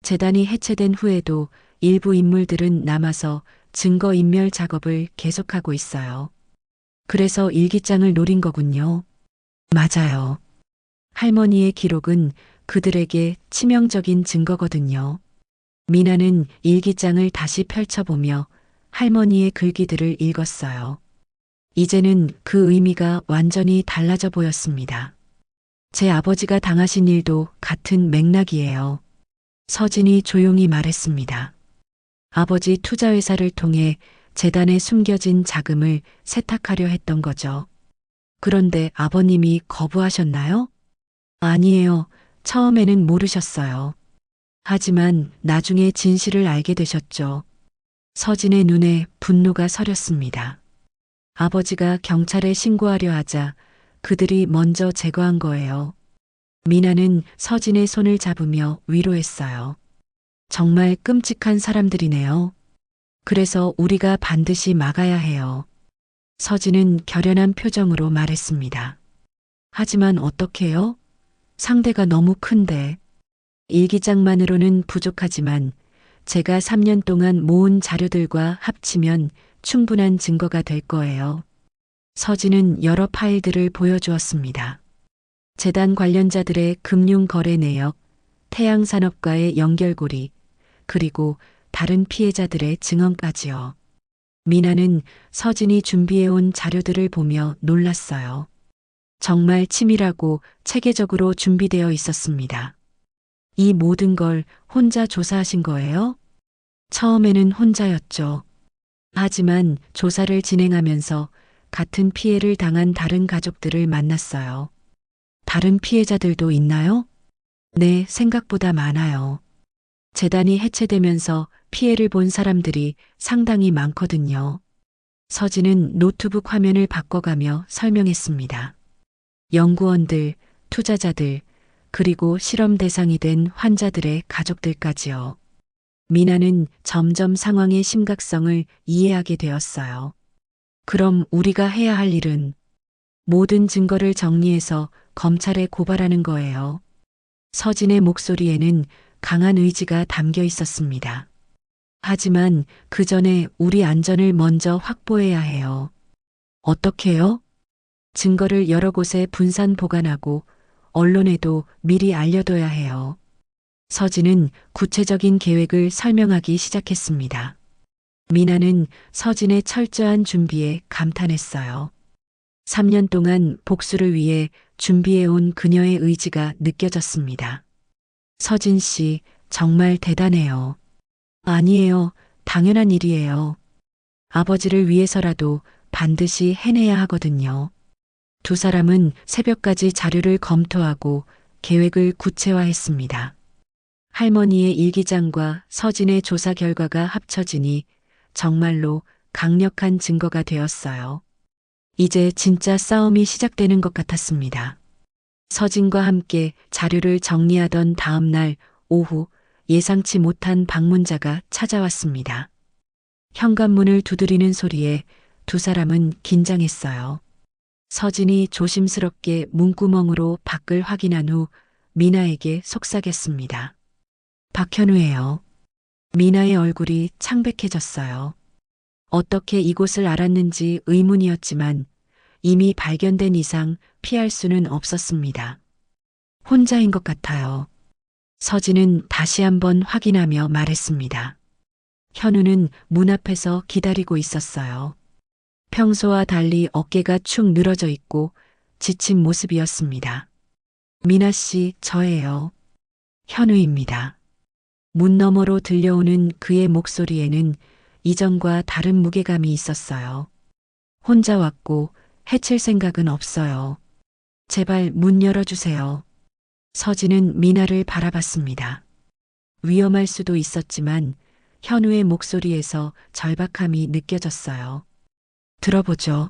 재단이 해체된 후에도 일부 인물들은 남아서 증거인멸 작업을 계속하고 있어요. 그래서 일기장을 노린 거군요. 맞아요. 할머니의 기록은 그들에게 치명적인 증거거든요. 미나는 일기장을 다시 펼쳐보며 할머니의 글귀들을 읽었어요. 이제는 그 의미가 완전히 달라져 보였습니다. 제 아버지가 당하신 일도 같은 맥락이에요. 서진이 조용히 말했습니다. 아버지 투자회사를 통해 재단에 숨겨진 자금을 세탁하려 했던 거죠. 그런데 아버님이 거부하셨나요? 아니에요. 처음에는 모르셨어요. 하지만 나중에 진실을 알게 되셨죠. 서진의 눈에 분노가 서렸습니다. 아버지가 경찰에 신고하려 하자 그들이 먼저 제거한 거예요. 미나는 서진의 손을 잡으며 위로했어요. 정말 끔찍한 사람들이네요. 그래서 우리가 반드시 막아야 해요. 서진은 결연한 표정으로 말했습니다. 하지만 어떻게요? 상대가 너무 큰데. 일기장만으로는 부족하지만 제가 3년 동안 모은 자료들과 합치면 충분한 증거가 될 거예요. 서진은 여러 파일들을 보여주었습니다. 재단 관련자들의 금융 거래 내역, 태양산업과의 연결고리, 그리고 다른 피해자들의 증언까지요. 미나는 서진이 준비해온 자료들을 보며 놀랐어요. 정말 치밀하고 체계적으로 준비되어 있었습니다. 이 모든 걸 혼자 조사하신 거예요? 처음에는 혼자였죠. 하지만 조사를 진행하면서 같은 피해를 당한 다른 가족들을 만났어요. 다른 피해자들도 있나요? 네, 생각보다 많아요. 재단이 해체되면서 피해를 본 사람들이 상당히 많거든요. 서진은 노트북 화면을 바꿔가며 설명했습니다. 연구원들, 투자자들, 그리고 실험 대상이 된 환자들의 가족들까지요. 미나는 점점 상황의 심각성을 이해하게 되었어요. 그럼 우리가 해야 할 일은 모든 증거를 정리해서 검찰에 고발하는 거예요. 서진의 목소리에는 강한 의지가 담겨 있었습니다. 하지만 그 전에 우리 안전을 먼저 확보해야 해요. 어떻게요? 증거를 여러 곳에 분산 보관하고 언론에도 미리 알려둬야 해요. 서진은 구체적인 계획을 설명하기 시작했습니다. 미나는 서진의 철저한 준비에 감탄했어요. 3년 동안 복수를 위해 준비해온 그녀의 의지가 느껴졌습니다. 서진 씨, 정말 대단해요. 아니에요. 당연한 일이에요. 아버지를 위해서라도 반드시 해내야 하거든요. 두 사람은 새벽까지 자료를 검토하고 계획을 구체화했습니다. 할머니의 일기장과 서진의 조사 결과가 합쳐지니 정말로 강력한 증거가 되었어요. 이제 진짜 싸움이 시작되는 것 같았습니다. 서진과 함께 자료를 정리하던 다음 날 오후 예상치 못한 방문자가 찾아왔습니다. 현관문을 두드리는 소리에 두 사람은 긴장했어요. 서진이 조심스럽게 문구멍으로 밖을 확인한 후 미나에게 속삭였습니다. 박현우예요. 미나의 얼굴이 창백해졌어요. 어떻게 이곳을 알았는지 의문이었지만 이미 발견된 이상 피할 수는 없었습니다. 혼자인 것 같아요. 서진은 다시 한번 확인하며 말했습니다. 현우는 문 앞에서 기다리고 있었어요. 평소와 달리 어깨가 축 늘어져 있고 지친 모습이었습니다. 미나 씨, 저예요. 현우입니다. 문 너머로 들려오는 그의 목소리에는 이전과 다른 무게감이 있었어요. 혼자 왔고 해칠 생각은 없어요. 제발 문 열어주세요. 서진은 미나를 바라봤습니다. 위험할 수도 있었지만 현우의 목소리에서 절박함이 느껴졌어요. 들어보죠.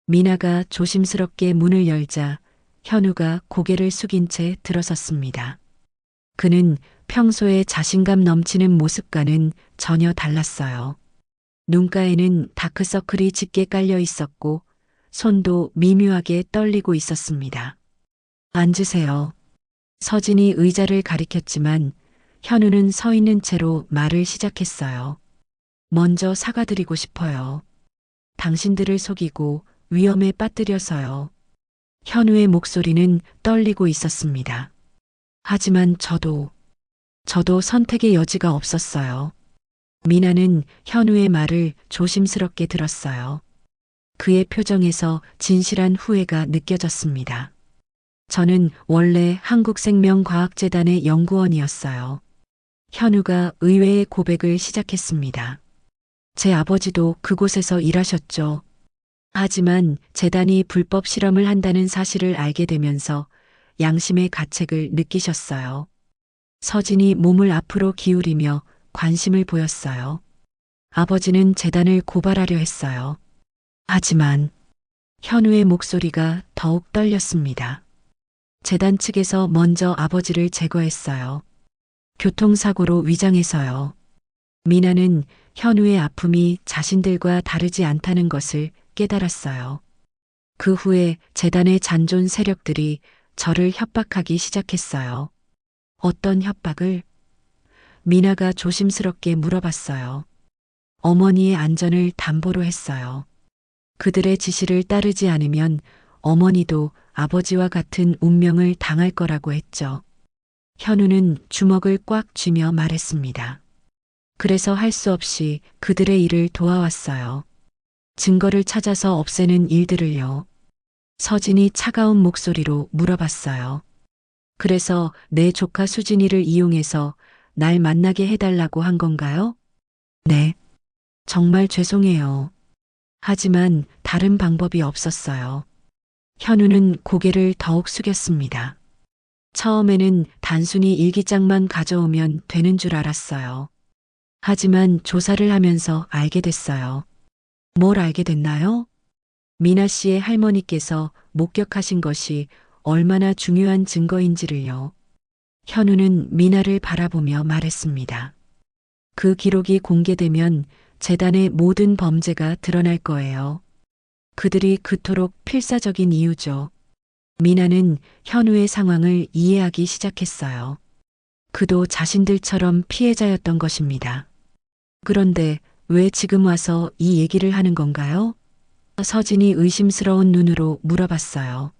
미나가 조심스럽게 문을 열자 현우가 고개를 숙인 채 들어섰습니다. 그는 평소에 자신감 넘치는 모습과는 전혀 달랐어요. 눈가에는 다크서클이 짙게 깔려 있었고 손도 미묘하게 떨리고 있었습니다. 앉으세요. 서진이 의자를 가리켰지만 현우는 서 있는 채로 말을 시작했어요. 먼저 사과드리고 싶어요. 당신들을 속이고 위험에 빠뜨려서요. 현우의 목소리는 떨리고 있었습니다. 하지만 저도 선택의 여지가 없었어요. 미나는 현우의 말을 조심스럽게 들었어요. 그의 표정에서 진실한 후회가 느껴졌습니다. 저는 원래 한국생명과학재단의 연구원이었어요. 현우가 의외의 고백을 시작했습니다. 제 아버지도 그곳에서 일하셨죠. 하지만 재단이 불법 실험을 한다는 사실을 알게 되면서 양심의 가책을 느끼셨어요. 서진이 몸을 앞으로 기울이며 관심을 보였어요. 아버지는 재단을 고발하려 했어요. 하지만 현우의 목소리가 더욱 떨렸습니다. 재단 측에서 먼저 아버지를 제거했어요. 교통사고로 위장해서요. 미나는 현우의 아픔이 자신들과 다르지 않다는 것을 깨달았어요. 그 후에 재단의 잔존 세력들이 저를 협박하기 시작했어요. 어떤 협박을? 미나가 조심스럽게 물어봤어요. 어머니의 안전을 담보로 했어요. 그들의 지시를 따르지 않으면 어머니도 아버지와 같은 운명을 당할 거라고 했죠. 현우는 주먹을 꽉 쥐며 말했습니다. 그래서 할 수 없이 그들의 일을 도와왔어요. 증거를 찾아서 없애는 일들을요. 서진이 차가운 목소리로 물어봤어요. 그래서 내 조카 수진이를 이용해서 날 만나게 해달라고 한 건가요? 네. 정말 죄송해요. 하지만 다른 방법이 없었어요. 현우는 고개를 더욱 숙였습니다. 처음에는 단순히 일기장만 가져오면 되는 줄 알았어요. 하지만 조사를 하면서 알게 됐어요. 뭘 알게 됐나요? 미나 씨의 할머니께서 목격하신 것이 얼마나 중요한 증거인지를요. 현우는 미나를 바라보며 말했습니다. 그 기록이 공개되면 재단의 모든 범죄가 드러날 거예요. 그들이 그토록 필사적인 이유죠. 미나는 현우의 상황을 이해하기 시작했어요. 그도 자신들처럼 피해자였던 것입니다. 그런데 왜 지금 와서 이 얘기를 하는 건가요? 서진이 의심스러운 눈으로 물어봤어요.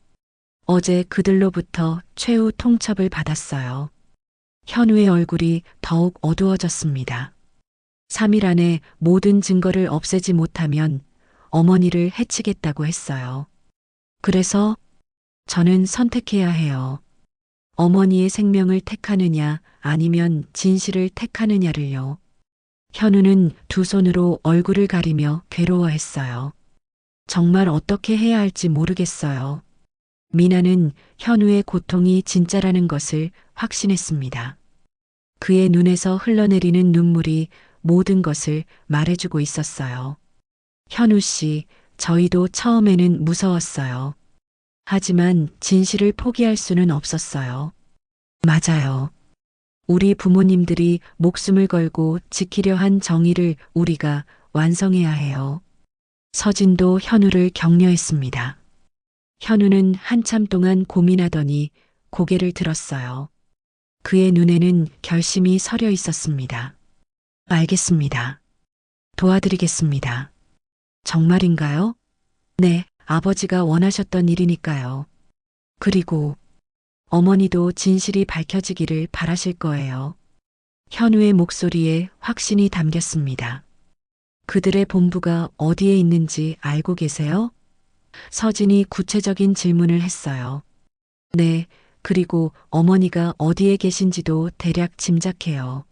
어제 그들로부터 최후 통첩을 받았어요. 현우의 얼굴이 더욱 어두워졌습니다. 3일 안에 모든 증거를 없애지 못하면 어머니를 해치겠다고 했어요. 그래서 저는 선택해야 해요. 어머니의 생명을 택하느냐 아니면 진실을 택하느냐를요. 현우는 두 손으로 얼굴을 가리며 괴로워했어요. 정말 어떻게 해야 할지 모르겠어요. 미나는 현우의 고통이 진짜라는 것을 확신했습니다. 그의 눈에서 흘러내리는 눈물이 모든 것을 말해주고 있었어요. 현우 씨, 저희도 처음에는 무서웠어요. 하지만 진실을 포기할 수는 없었어요. 맞아요. 우리 부모님들이 목숨을 걸고 지키려 한 정의를 우리가 완성해야 해요. 서진도 현우를 격려했습니다. 현우는 한참 동안 고민하더니 고개를 들었어요. 그의 눈에는 결심이 서려 있었습니다. 알겠습니다. 도와드리겠습니다. 정말인가요? 네, 아버지가 원하셨던 일이니까요. 그리고 어머니도 진실이 밝혀지기를 바라실 거예요. 현우의 목소리에 확신이 담겼습니다. 그들의 본부가 어디에 있는지 알고 계세요? 서진이 구체적인 질문을 했어요. 네, 그리고 어머니가 어디에 계신지도 대략 짐작해요.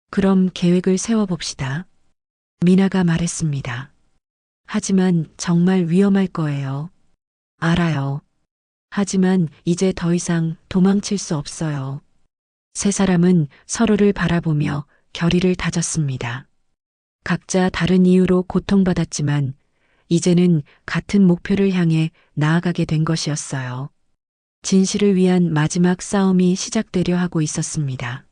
그럼 계획을 세워봅시다. 미나가 말했습니다. 하지만 정말 위험할 거예요. 알아요. 하지만 이제 더 이상 도망칠 수 없어요. 세 사람은 서로를 바라보며 결의를 다졌습니다. 각자 다른 이유로 고통받았지만 이제는 같은 목표를 향해 나아가게 된 것이었어요. 진실을 위한 마지막 싸움이 시작되려 하고 있었습니다.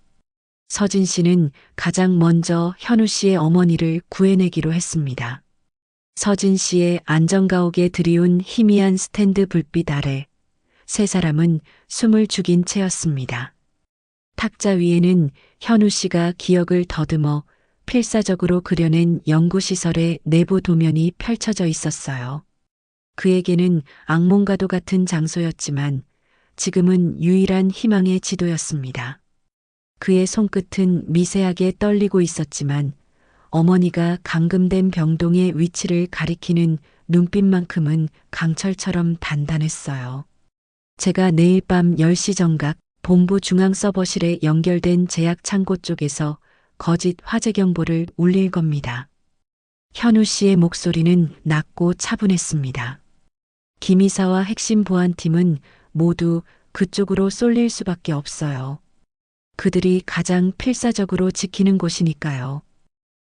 서진 씨는 가장 먼저 현우 씨의 어머니를 구해내기로 했습니다. 서진 씨의 안전가옥에 들이운 희미한 스탠드 불빛 아래 세 사람은 숨을 죽인 채였습니다. 탁자 위에는 현우 씨가 기억을 더듬어 필사적으로 그려낸 연구시설의 내부 도면이 펼쳐져 있었어요. 그에게는 악몽과도 같은 장소였지만 지금은 유일한 희망의 지도였습니다. 그의 손끝은 미세하게 떨리고 있었지만 어머니가 감금된 병동의 위치를 가리키는 눈빛만큼은 강철처럼 단단했어요. 제가 내일 밤 10시 정각 본부 중앙 서버실에 연결된 제약 창고 쪽에서 거짓 화재 경보를 울릴 겁니다. 현우 씨의 목소리는 낮고 차분했습니다. 김이사와 핵심 보안팀은 모두 그쪽으로 쏠릴 수밖에 없어요. 그들이 가장 필사적으로 지키는 곳이니까요.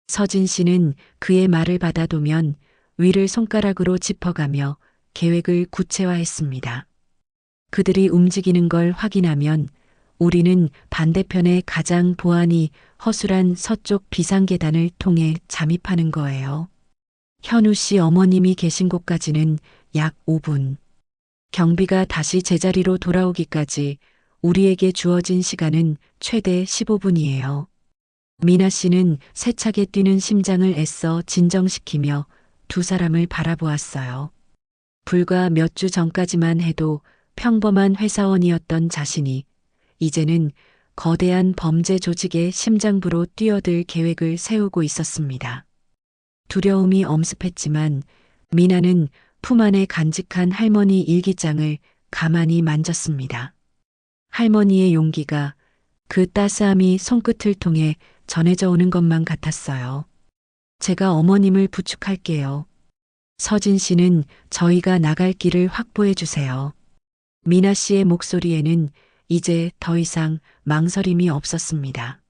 서진 씨는 그의 말을 받아두면 위를 손가락으로 짚어가며 계획을 구체화했습니다. 그들이 움직이는 걸 확인하면 우리는 반대편의 가장 보안이 허술한 서쪽 비상계단을 통해 잠입하는 거예요. 현우 씨 어머님이 계신 곳까지는 약 5분. 경비가 다시 제자리로 돌아오기까지 우리에게 주어진 시간은 최대 15분이에요. 미나 씨는 세차게 뛰는 심장을 애써 진정시키며 두 사람을 바라보았어요. 불과 몇 주 전까지만 해도 평범한 회사원이었던 자신이 이제는 거대한 범죄 조직의 심장부로 뛰어들 계획을 세우고 있었습니다. 두려움이 엄습했지만 미나는 품 안에 간직한 할머니 일기장을 가만히 만졌습니다. 할머니의 용기가 그 따스함이 손끝을 통해 전해져 오는 것만 같았어요. 제가 어머님을 부축할게요. 서진 씨는 저희가 나갈 길을 확보해 주세요. 미나 씨의 목소리에는 이제 더 이상 망설임이 없었습니다.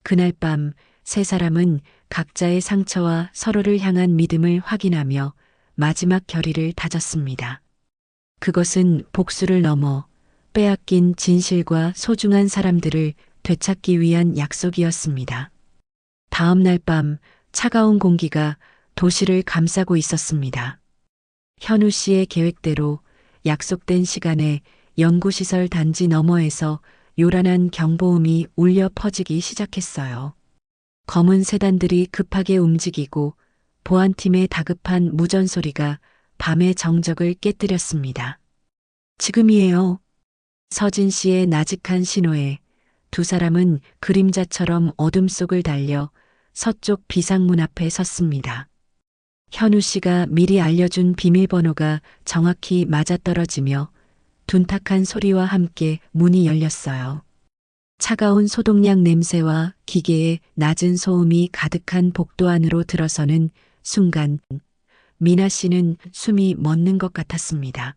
그날 밤 세 사람은 각자의 상처와 서로를 향한 믿음을 확인하며 마지막 결의를 다졌습니다. 그것은 복수를 넘어 빼앗긴 진실과 소중한 사람들을 되찾기 위한 약속이었습니다. 다음 날 밤 차가운 공기가 도시를 감싸고 있었습니다. 현우 씨의 계획대로 약속된 시간에 연구시설 단지 너머에서 요란한 경보음이 울려 퍼지기 시작했어요. 검은 세단들이 급하게 움직이고 보안팀의 다급한 무전 소리가 밤의 정적을 깨뜨렸습니다. 지금이에요. 서진 씨의 나직한 신호에 두 사람은 그림자처럼 어둠 속을 달려 서쪽 비상문 앞에 섰습니다. 현우 씨가 미리 알려준 비밀번호가 정확히 맞아떨어지며 둔탁한 소리와 함께 문이 열렸어요. 차가운 소독약 냄새와 기계의 낮은 소음이 가득한 복도 안으로 들어서는 순간 미나 씨는 숨이 멎는 것 같았습니다.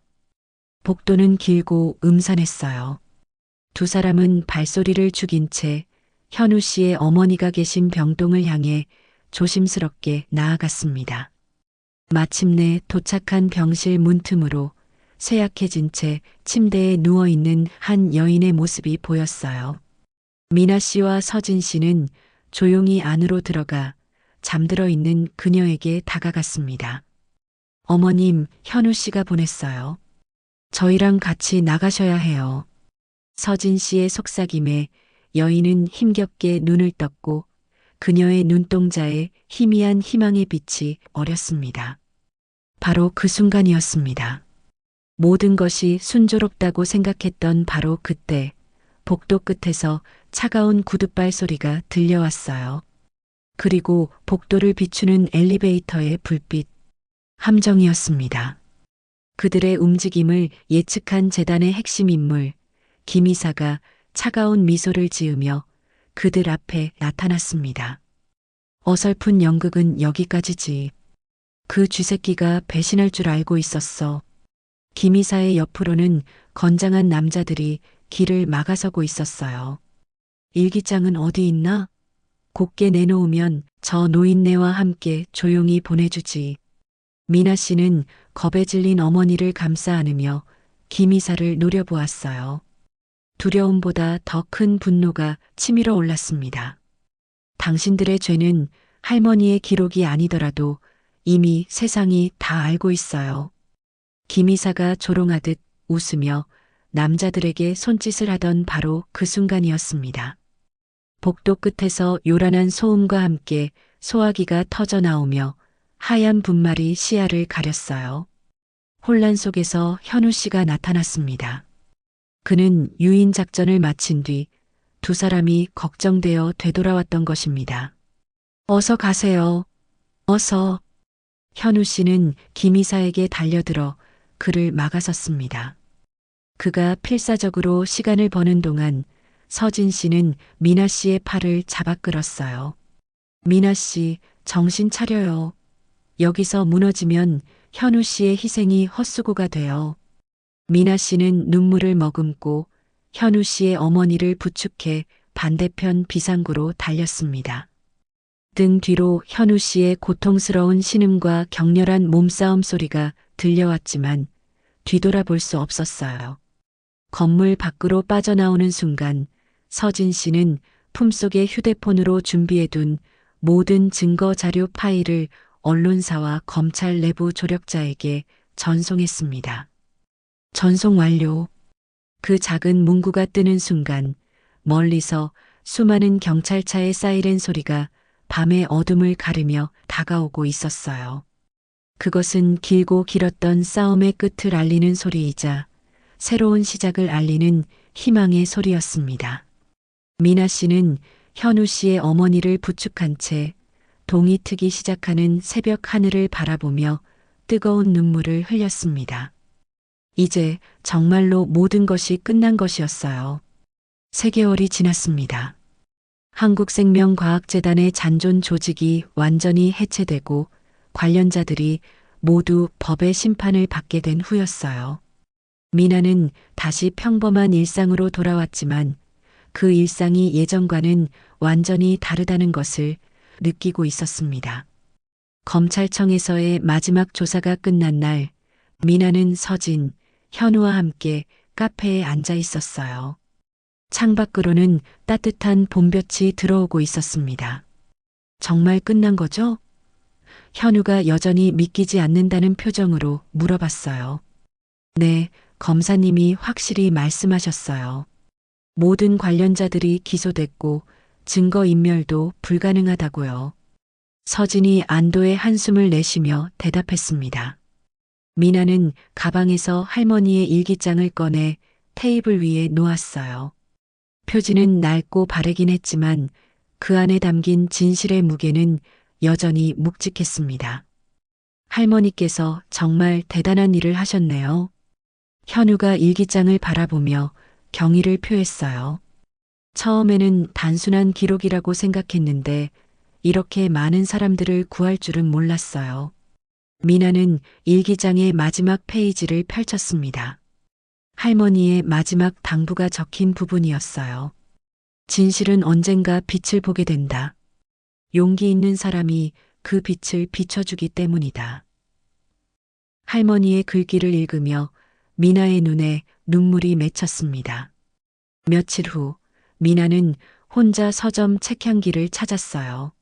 복도는 길고 음산했어요. 두 사람은 발소리를 죽인 채 현우 씨의 어머니가 계신 병동을 향해 조심스럽게 나아갔습니다. 마침내 도착한 병실 문틈으로 쇠약해진 채 침대에 누워있는 한 여인의 모습이 보였어요. 미나 씨와 서진 씨는 조용히 안으로 들어가 잠들어 있는 그녀에게 다가갔습니다. 어머님, 현우 씨가 보냈어요. 저희랑 같이 나가셔야 해요. 서진 씨의 속삭임에 여인은 힘겹게 눈을 떴고 그녀의 눈동자에 희미한 희망의 빛이 어렸습니다. 바로 그 순간이었습니다. 모든 것이 순조롭다고 생각했던 바로 그때 복도 끝에서 차가운 구둣발 소리가 들려왔어요. 그리고 복도를 비추는 엘리베이터의 불빛, 함정이었습니다. 그들의 움직임을 예측한 재단의 핵심 인물, 김 이사가 차가운 미소를 지으며 그들 앞에 나타났습니다. 어설픈 연극은 여기까지지. 그 쥐새끼가 배신할 줄 알고 있었어. 김 이사의 옆으로는 건장한 남자들이 길을 막아서고 있었어요. 일기장은 어디 있나? 곱게 내놓으면 저 노인네와 함께 조용히 보내주지. 미나 씨는 겁에 질린 어머니를 감싸 안으며 김 이사를 노려보았어요. 두려움보다 더 큰 분노가 치밀어 올랐습니다. 당신들의 죄는 할머니의 기록이 아니더라도 이미 세상이 다 알고 있어요. 김 이사가 조롱하듯 웃으며 남자들에게 손짓을 하던 바로 그 순간이었습니다. 복도 끝에서 요란한 소음과 함께 소화기가 터져 나오며 하얀 분말이 시야를 가렸어요. 혼란 속에서 현우 씨가 나타났습니다. 그는 유인 작전을 마친 뒤 두 사람이 걱정되어 되돌아왔던 것입니다. 어서 가세요. 어서. 현우 씨는 김 이사에게 달려들어 그를 막아섰습니다. 그가 필사적으로 시간을 버는 동안 서진 씨는 미나 씨의 팔을 잡아 끌었어요. 미나 씨, 정신 차려요. 여기서 무너지면 현우 씨의 희생이 헛수고가 돼요. 미나 씨는 눈물을 머금고 현우 씨의 어머니를 부축해 반대편 비상구로 달렸습니다. 등 뒤로 현우 씨의 고통스러운 신음과 격렬한 몸싸움 소리가 들려왔지만 뒤돌아볼 수 없었어요. 건물 밖으로 빠져나오는 순간 서진 씨는 품속에 휴대폰으로 준비해둔 모든 증거 자료 파일을 언론사와 검찰 내부 조력자에게 전송했습니다. 전송 완료. 그 작은 문구가 뜨는 순간 멀리서 수많은 경찰차의 사이렌 소리가 밤의 어둠을 가르며 다가오고 있었어요. 그것은 길고 길었던 싸움의 끝을 알리는 소리이자 새로운 시작을 알리는 희망의 소리였습니다. 미나 씨는 현우 씨의 어머니를 부축한 채 동이 트기 시작하는 새벽 하늘을 바라보며 뜨거운 눈물을 흘렸습니다. 이제 정말로 모든 것이 끝난 것이었어요. 3개월이 지났습니다. 한국생명과학재단의 잔존 조직이 완전히 해체되고 관련자들이 모두 법의 심판을 받게 된 후였어요. 미나는 다시 평범한 일상으로 돌아왔지만 그 일상이 예전과는 완전히 다르다는 것을 느끼고 있었습니다. 검찰청에서의 마지막 조사가 끝난 날, 미나는 서진, 현우와 함께 카페에 앉아 있었어요. 창밖으로는 따뜻한 봄볕이 들어오고 있었습니다. 정말 끝난 거죠? 현우가 여전히 믿기지 않는다는 표정으로 물어봤어요. 네, 검사님이 확실히 말씀하셨어요. 모든 관련자들이 기소됐고 증거인멸도 불가능하다고요. 서진이 안도의 한숨을 내쉬며 대답했습니다. 미나는 가방에서 할머니의 일기장을 꺼내 테이블 위에 놓았어요. 표지는 낡고 바래긴 했지만 그 안에 담긴 진실의 무게는 여전히 묵직했습니다. 할머니께서 정말 대단한 일을 하셨네요. 현우가 일기장을 바라보며 경의를 표했어요. 처음에는 단순한 기록이라고 생각했는데 이렇게 많은 사람들을 구할 줄은 몰랐어요. 미나는 일기장의 마지막 페이지를 펼쳤습니다. 할머니의 마지막 당부가 적힌 부분이었어요. 진실은 언젠가 빛을 보게 된다. 용기 있는 사람이 그 빛을 비춰주기 때문이다. 할머니의 글귀를 읽으며 미나의 눈에 눈물이 맺혔습니다. 며칠 후 미나는 혼자 서점 책향기를 찾았어요.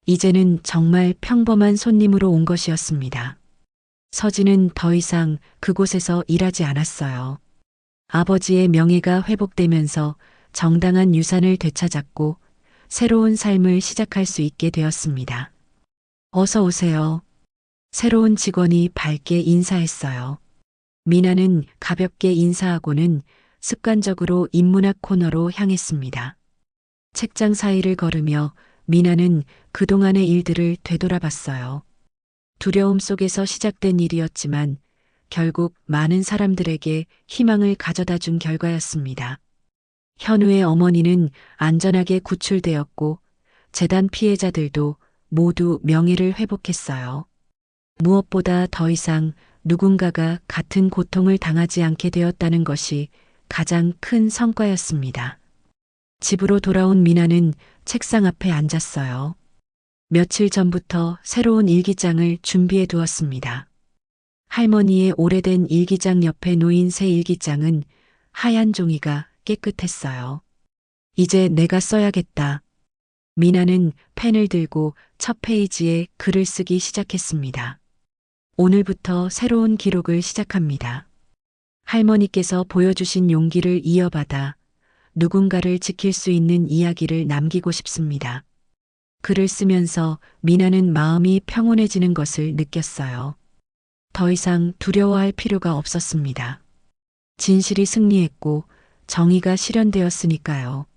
이제는 정말 평범한 손님으로 온 것이었습니다. 서진은 더 이상 그곳에서 일하지 않았어요. 아버지의 명예가 회복되면서 정당한 유산을 되찾았고 새로운 삶을 시작할 수 있게 되었습니다. 어서 오세요. 새로운 직원이 밝게 인사했어요. 미나는 가볍게 인사하고는 습관적으로 인문학 코너로 향했습니다. 책장 사이를 걸으며 미나는 그동안의 일들을 되돌아봤어요. 두려움 속에서 시작된 일이었지만 결국 많은 사람들에게 희망을 가져다 준 결과였습니다. 현우의 어머니는 안전하게 구출되었고 재단 피해자들도 모두 명예를 회복했어요. 무엇보다 더 이상 누군가가 같은 고통을 당하지 않게 되었다는 것이 가장 큰 성과였습니다. 집으로 돌아온 미나는 책상 앞에 앉았어요. 며칠 전부터 새로운 일기장을 준비해 두었습니다. 할머니의 오래된 일기장 옆에 놓인 새 일기장은 하얀 종이가 깨끗했어요. 이제 내가 써야겠다. 미나는 펜을 들고 첫 페이지에 글을 쓰기 시작했습니다. 오늘부터 새로운 기록을 시작합니다. 할머니께서 보여주신 용기를 이어받아 누군가를 지킬 수 있는 이야기를 남기고 싶습니다. 글을 쓰면서 미나는 마음이 평온해지는 것을 느꼈어요. 더 이상 두려워할 필요가 없었습니다. 진실이 승리했고 정의가 실현되었으니까요.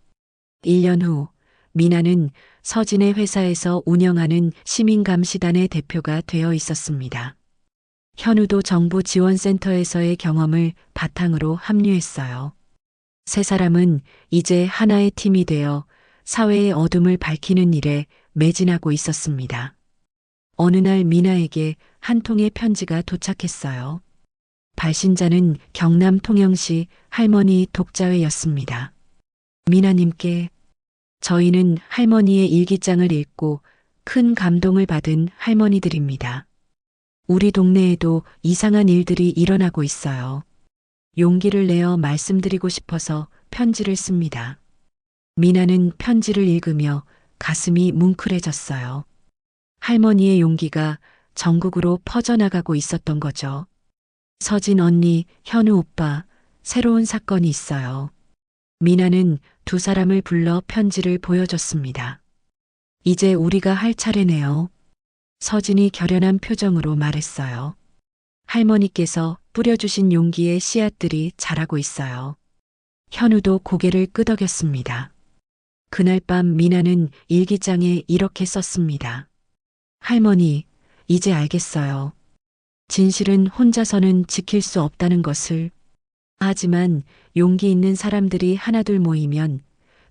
1년 후 미나는 서진의 회사에서 운영하는 시민감시단의 대표가 되어 있었습니다. 현우도 정부 지원센터에서의 경험을 바탕으로 합류했어요. 세 사람은 이제 하나의 팀이 되어 사회의 어둠을 밝히는 일에 매진하고 있었습니다. 어느 날 미나에게 한 통의 편지가 도착했어요. 발신자는 경남 통영시 할머니 독자회였습니다. 미나님께 저희는 할머니의 일기장을 읽고 큰 감동을 받은 할머니들입니다. 우리 동네에도 이상한 일들이 일어나고 있어요. 용기를 내어 말씀드리고 싶어서 편지를 씁니다. 미나는 편지를 읽으며 가슴이 뭉클해졌어요. 할머니의 용기가 전국으로 퍼져나가고 있었던 거죠. 서진 언니, 현우 오빠, 새로운 사건이 있어요. 미나는 두 사람을 불러 편지를 보여줬습니다. 이제 우리가 할 차례네요. 서진이 결연한 표정으로 말했어요. 할머니께서 뿌려주신 용기의 씨앗들이 자라고 있어요. 현우도 고개를 끄덕였습니다. 그날 밤 미나는 일기장에 이렇게 썼습니다. 할머니, 이제 알겠어요. 진실은 혼자서는 지킬 수 없다는 것을. 하지만 용기 있는 사람들이 하나둘 모이면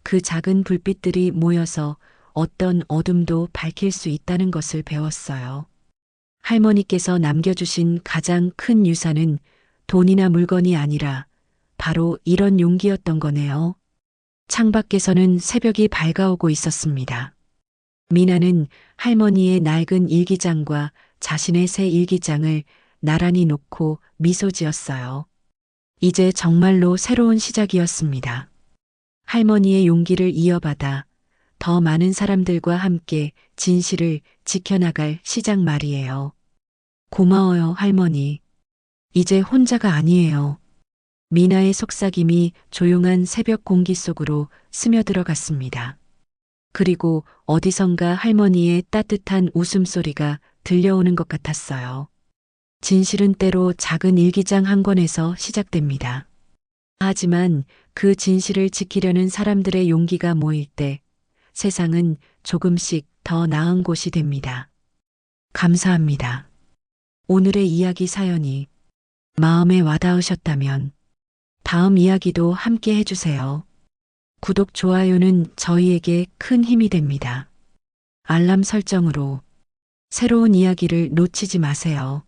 그 작은 불빛들이 모여서 어떤 어둠도 밝힐 수 있다는 것을 배웠어요. 할머니께서 남겨주신 가장 큰 유산은 돈이나 물건이 아니라 바로 이런 용기였던 거네요. 창밖에서는 새벽이 밝아오고 있었습니다. 미나는 할머니의 낡은 일기장과 자신의 새 일기장을 나란히 놓고 미소 지었어요. 이제 정말로 새로운 시작이었습니다. 할머니의 용기를 이어받아 더 많은 사람들과 함께 진실을 지켜나갈 시작 말이에요. 고마워요, 할머니. 이제 혼자가 아니에요. 미나의 속삭임이 조용한 새벽 공기 속으로 스며들어갔습니다. 그리고 어디선가 할머니의 따뜻한 웃음소리가 들려오는 것 같았어요. 진실은 때로 작은 일기장 한 권에서 시작됩니다. 하지만 그 진실을 지키려는 사람들의 용기가 모일 때 세상은 조금씩 더 나은 곳이 됩니다. 감사합니다. 오늘의 이야기 사연이 마음에 와닿으셨다면 다음 이야기도 함께 해주세요. 구독, 좋아요는 저희에게 큰 힘이 됩니다. 알람 설정으로 새로운 이야기를 놓치지 마세요.